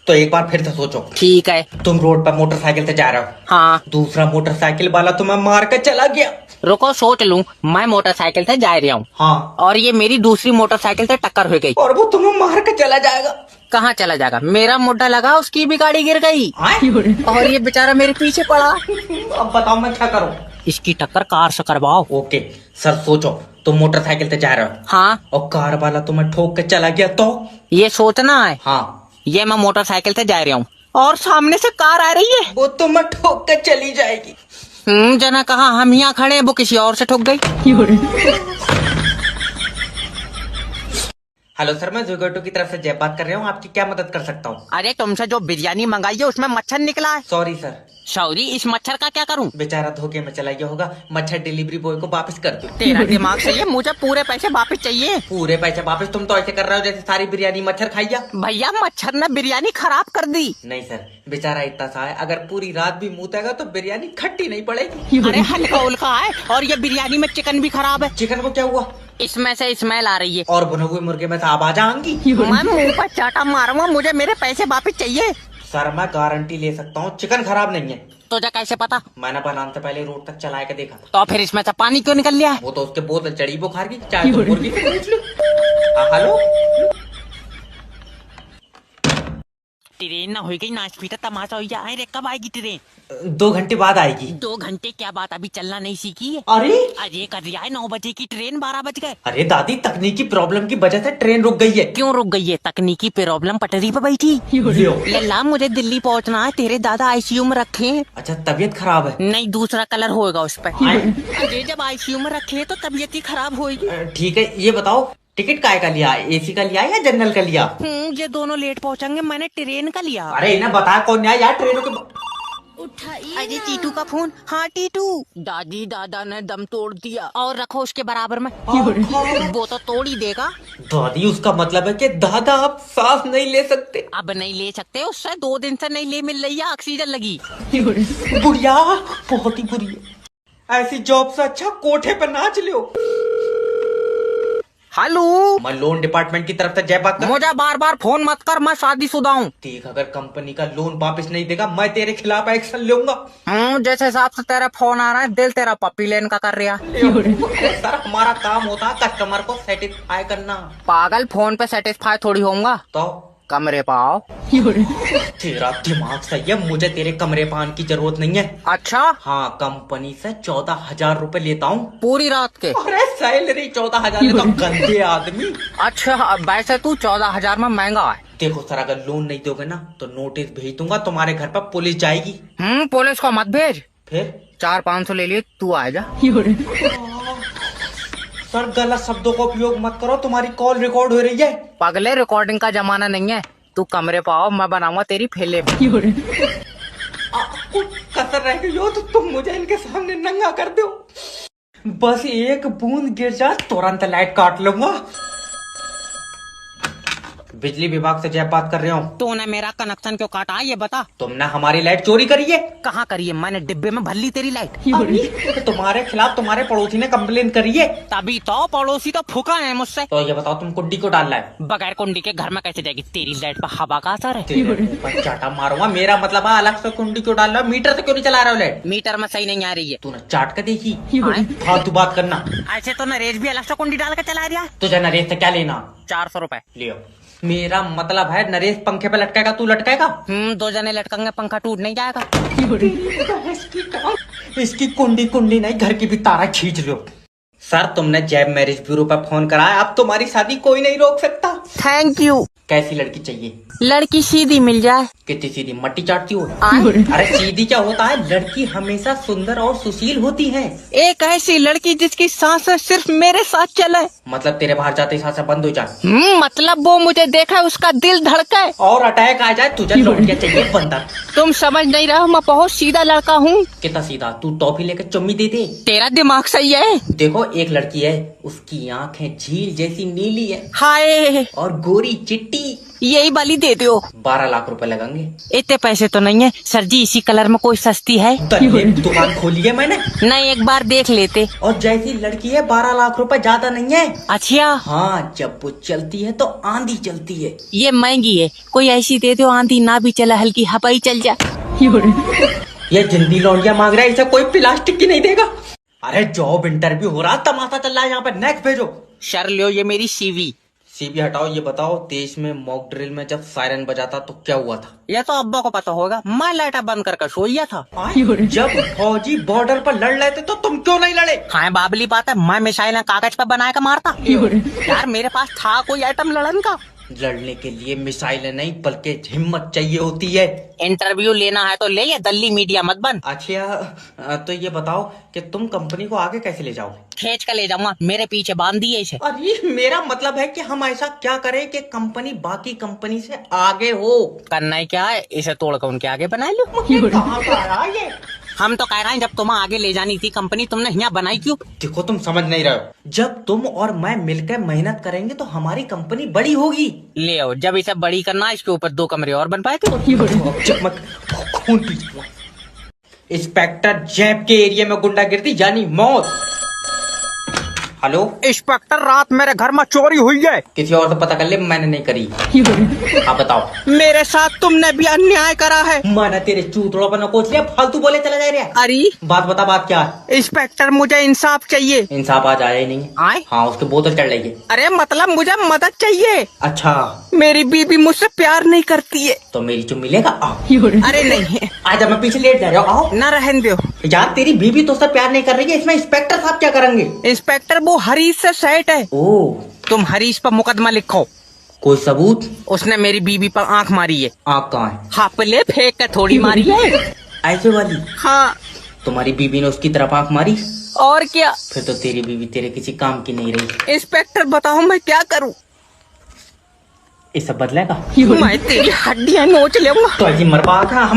तो एक बार फिर से सोचो। ठीक है। तुम रोड पर मोटरसाइकिल से जा रहे हो, हाँ। दूसरा मोटरसाइकिल वाला तुम्हें मार कर चला गया। रुको सोच लूं, मैं मोटरसाइकिल से जा रहा हूँ, हाँ, और ये मेरी दूसरी मोटरसाइकिल से टक्कर हो गई और वो तुम्हें मार कर चला जाएगा। कहाँ चला जाएगा? मेरा मुड्ढा लगा, उसकी भी गाड़ी गिर गई और ये बेचारा मेरे पीछे पड़ा। अब बताओ मैं क्या करूँ? इसकी टक्कर कार से करवाओ। ओके सर, सोचो तुम मोटरसाइकिल से जा रहे हो, हाँ, और कार वाला तुम्हें ठोक कर चला गया तो? ये सोचना है। हाँ। ये मैं मोटरसाइकिल से जा रहा हूँ और सामने से कार आ रही है, वो तुम्हें ठोक कर चली जाएगी। जना कहा हम यहाँ खड़े हैं, वो किसी और से ठोक गई। हेलो सर, मैं जोगेटो की तरफ से जय बात कर रहा हूँ, आपकी क्या मदद कर सकता हूँ? अरे तुमसे जो बिरयानी मंगाई है उसमें मच्छर निकला है। Sorry sir. सॉरी, इस मच्छर का क्या करूं? बेचारा धोखे में चला गया होगा, मच्छर डिलीवरी बॉय को वापस कर दो। तेरा दिमाग सही है, मुझे पूरे पैसे वापस चाहिए। पूरे पैसे वापस? तुम तो ऐसे कर रहे हो जैसे सारी बिरयानी मच्छर खाइया। भैया मच्छर ने बिरयानी खराब कर दी। नहीं सर, बेचारा इतना सा है, अगर पूरी रात भी मूतेगा तो बिरयानी खट्टी नहीं पड़ेगी। अरे हल्का उल्का है, और ये बिरयानी में चिकन भी खराब है। चिकन को क्या हुआ? इसमें से स्मेल आ रही है। और भुने हुए मुर्गे में से आवाज आएंगी। मैं मुंह पर चाटा मारूंगा, मुझे मेरे पैसे वापस चाहिए। सर मैं गारंटी ले सकता हूँ, चिकन खराब नहीं है। तुझे कैसे पता? मैंने बनाने से पहले रोड तक चला के देखा था। तो फिर इसमें से पानी क्यों निकल लिया है? वो तो उसके बोतल चढ़ी बुखार की, चाहे तो मुर्गी से पूछ लो। हेलो, ट्रेन ना हो गई, नाच पीटा तमाशा हो गया। अरे कब आएगी ट्रेन? 2 घंटे बाद आएगी। 2 घंटे क्या बात, अभी चलना नहीं सीखी है? अरे अरे कर दिया है, 9 बजे की ट्रेन, 12 बज गए। अरे दादी, तकनीकी प्रॉब्लम की वजह से ट्रेन रुक गई है। क्यों रुक गई है? तकनीकी प्रॉब्लम, पटरी पे बैठी। लल्ला मुझे दिल्ली पहुंचना है, तेरे दादा आईसीयू में रखे हैं। अच्छा, तबीयत खराब है? नहीं, दूसरा कलर होगा उस पर। अरे जब आईसीयू में रखे तो तबीयत ही खराब होगी। ठीक है, ये बताओ टिकट काय का लिया? एसी का लिया या जनरल का लिया? ये दोनों लेट पहुंचेंगे, मैंने ट्रेन का लिया। अरे इन्हें बता कौन आया यार ट्रेनों के। अरे टीटू का फोन। हाँ टीटू, दादी दादा ने दम तोड़ दिया, और रखो उसके बराबर में। वो तो तोड़ ही देगा। दादी, उसका मतलब है कि दादा आप सांस नहीं ले सकते? अब नहीं ले सकते, उससे 2 दिन से नहीं ले मिल रही है, ऑक्सीजन लगी। बुढ़िया बहुत ही बुरी है, ऐसी जॉब से अच्छा कोठे पे नाच लो। हेलो, मैं लोन डिपार्टमेंट की तरफ से जय बात कर। मुझे बार बार फोन मत कर, मैं शादीशुदा हूँ। देख, अगर कंपनी का लोन वापस नहीं देगा मैं तेरे खिलाफ एक्शन लूंगा। जैसे हिसाब से तेरा फोन आ रहा है, दिल तेरा पप्पी लेन का कर रहा। सर हमारा काम होता है कस्टमर को सेटिस्फाई करना। पागल, फोन पे सेटिस्फाई थोड़ी होऊंगा। तो कमरे पाओ। तेरा दिमाग सही है, मुझे तेरे कमरे पान की जरूरत नहीं है। अच्छा, हाँ, कंपनी से 14,000 रूपए लेता हूँ पूरी रात के। अरे सैलरी 14,000 लेता हूँ, गंदे आदमी। अच्छा, वैसे तू 14,000 में महंगा है। देखो सर, अगर लोन नहीं दोगे ना तो नोटिस भेज दूंगा, तुम्हारे घर पर पुलिस जाएगी। पुलिस को मत भेज। फिर 400-500 ले लिए, तू आ जा। सर गलत शब्दों का उपयोग मत करो, तुम्हारी कॉल रिकॉर्ड हो रही है। पगले, रिकॉर्डिंग का जमाना नहीं है। तू कमरे पाओ, मैं बनाऊंगा तेरी फिल्म। कसर रह गई हो तो तुम मुझे इनके सामने नंगा कर दो। बस एक बूंद गिर जा, तुरंत लाइट काट लूंगा। बिजली विभाग से जय बात कर रहा हूँ। तूने मेरा कनेक्शन क्यों काटा ये बता। तुमने हमारी लाइट चोरी करी है। कहाँ करी है? मैंने डिब्बे में भर ली तेरी लाइट। तो तुम्हारे खिलाफ तुम्हारे पड़ोसी ने कंप्लेन करी है। तभी तो पड़ोसी तो फूका है मुझसे। तो ये बताओ तुम कुंडी को डालना है? बगैर कुंडी के घर में कैसे जाएगी? तेरी लाइट पर हवा का असर है। तेरे ऊपर चाटा मारूंगा। मेरा मतलब है अलग से कुंडी क्यों डाल रहा है? मीटर से क्यों नहीं चला रहा हो लाइट? मीटर में सही नहीं आ रही है। तूने चाट कर देखी? फालतू बात करना। ऐसे तो नरेश भी अलग से कुंडी डाल के चला रहा है। तुझे नरेश से क्या लेना? 400 रुपए। लियो। मेरा मतलब है नरेश पंखे पे लटकेगा, तू लटकेगा? 2 जने लटकेंगे, पंखा टूट नहीं जाएगा। इसकी कुंडी नहीं, घर की भी तारा खींच लो। सर तुमने जैब मैरिज ब्यूरो पर फोन करा है, अब तुम्हारी शादी कोई नहीं रोक सकता। Thank you. कैसी लड़की चाहिए? लड़की सीधी मिल जाए। कितनी सीधी? मट्टी चाटती हो? अरे सीधी क्या होता है, लड़की हमेशा सुंदर और सुशील होती है। एक ऐसी लड़की जिसकी सांसें सिर्फ मेरे साथ चले। मतलब तेरे बाहर जाते ही सांसें बंद हो जाए? मतलब वो मुझे देखा उसका दिल धड़के और अटैक आ जाए। तुझे लौटिया चाहिए बंदर? तुम समझ नहीं रहे हो, मैं बहुत सीधा लड़का हूँ। कितना सीधा? तू टॉफी लेकर चुम्मी दे दे। तेरा दिमाग सही है। देखो एक लड़की है, उसकी आंखें झील जैसी नीली है हाय, और गोरी चिट्टी। यही वाली दे दो। 12 लाख रुपए लगेंगे। इतने पैसे तो नहीं है सर जी, इसी कलर में कोई सस्ती है? दुकान खोली है मैंने। नहीं, एक बार देख लेते। और जैसी लड़की है 12 लाख रुपए ज्यादा नहीं है। अच्छा हाँ, जब वो चलती है तो आंधी चलती है। ये महंगी है, कोई ऐसी दे दो आंधी ना भी चला, हल्की हवाई चल जाए। ये जिंदी लौंडिया मांग रहा है, इसे कोई प्लास्टिक की नहीं देगा। अरे जॉब इंटरव्यू हो रहा, तमाशा चल रहा है यहाँ पे। नेक्स्ट भेजो। सर लो ये मेरी सीवी। सीबी हटाओ। ये बताओ देश में मॉक ड्रिल में जब सायरन बजा था तो क्या हुआ था? ये तो अब्बा को पता होगा, मैं लाइटा बंद करके सो गया था। जब फौजी बॉर्डर पर लड़ रहे थे तो तुम क्यों नहीं लड़े? हाँ बाबली बात है, मैं मिसाइल कागज पर बना के मारता। यार मेरे पास था कोई आइटम लड़न का। लड़ने के लिए मिसाइल नहीं बल्कि हिम्मत चाहिए होती है। इंटरव्यू लेना है तो ले, ये दल्ली मीडिया मत बन। अच्छा तो ये बताओ कि तुम कंपनी को आगे कैसे ले जाओगे? खींच कर ले जाऊंगा, मेरे पीछे बांध दिए इसे। अरे मेरा मतलब है कि हम ऐसा क्या करें कि कंपनी बाकी कंपनी से आगे हो। करना ही क्या है, इसे तोड़कर उनके आगे बना लो। कहाँ का आया ये? हम तो कह रहे हैं जब तुम्हें आगे ले जानी थी कंपनी, तुमने यहाँ बनाई क्यों? देखो तुम समझ नहीं रहे हो। जब तुम और मैं मिलकर मेहनत करेंगे तो हमारी कंपनी बड़ी होगी। ले आओ, जब इसे बड़ी करना इसके ऊपर 2 कमरे और बन पाए थे। खून पी। इंस्पेक्टर जैब के एरिया में गुंडागिर्दी यानी मौत। हेलो इंस्पेक्टर, रात मेरे घर में चोरी हुई है। किसी और से पता कर ले, मैंने नहीं करी। आप बताओ। मेरे साथ तुमने भी अन्याय करा है। मैंने तेरे चूतड़ों पर नकोच लिया, फालतू बोले चला जा रहा है। अरे बात बता, बात क्या है? इंस्पेक्टर, मुझे इंसाफ चाहिए। इंसाफ आज आया ही नहीं। आए? हाँ, उसकी बोतल चढ़ रही है। अरे मतलब मुझे मदद चाहिए। अच्छा, मेरी बीबी मुझसे प्यार नहीं करती है। तो मेरी चुम्मी लेगा? आओ। अरे नहीं, आज मैं पीछे लेट जा रहा हूँ। आओ न रहने दो। यार तेरी बीबी तो उससे प्यार नहीं कर रही है, इसमें इंस्पेक्टर साहब क्या करेंगे? इंस्पेक्टर वो हरीश से सेट है। ओ, तुम हरीश पर मुकदमा लिखो। कोई सबूत? उसने मेरी बीबी पर आंख मारी है। आँख कहाँ है? हापले फेंक कर थोड़ी मारी है। ऐसे वाली? हाँ। तुम्हारी बीबी ने उसकी तरफ आंख मारी? और क्या? फिर तो तेरी बीबी तेरे किसी काम की नहीं रही। इंस्पेक्टर बताओ मैं क्या करूं? ये सब बदलेगा? मैं तेरी हड्डियां नोच लूंगा। तो अजी मरवा हम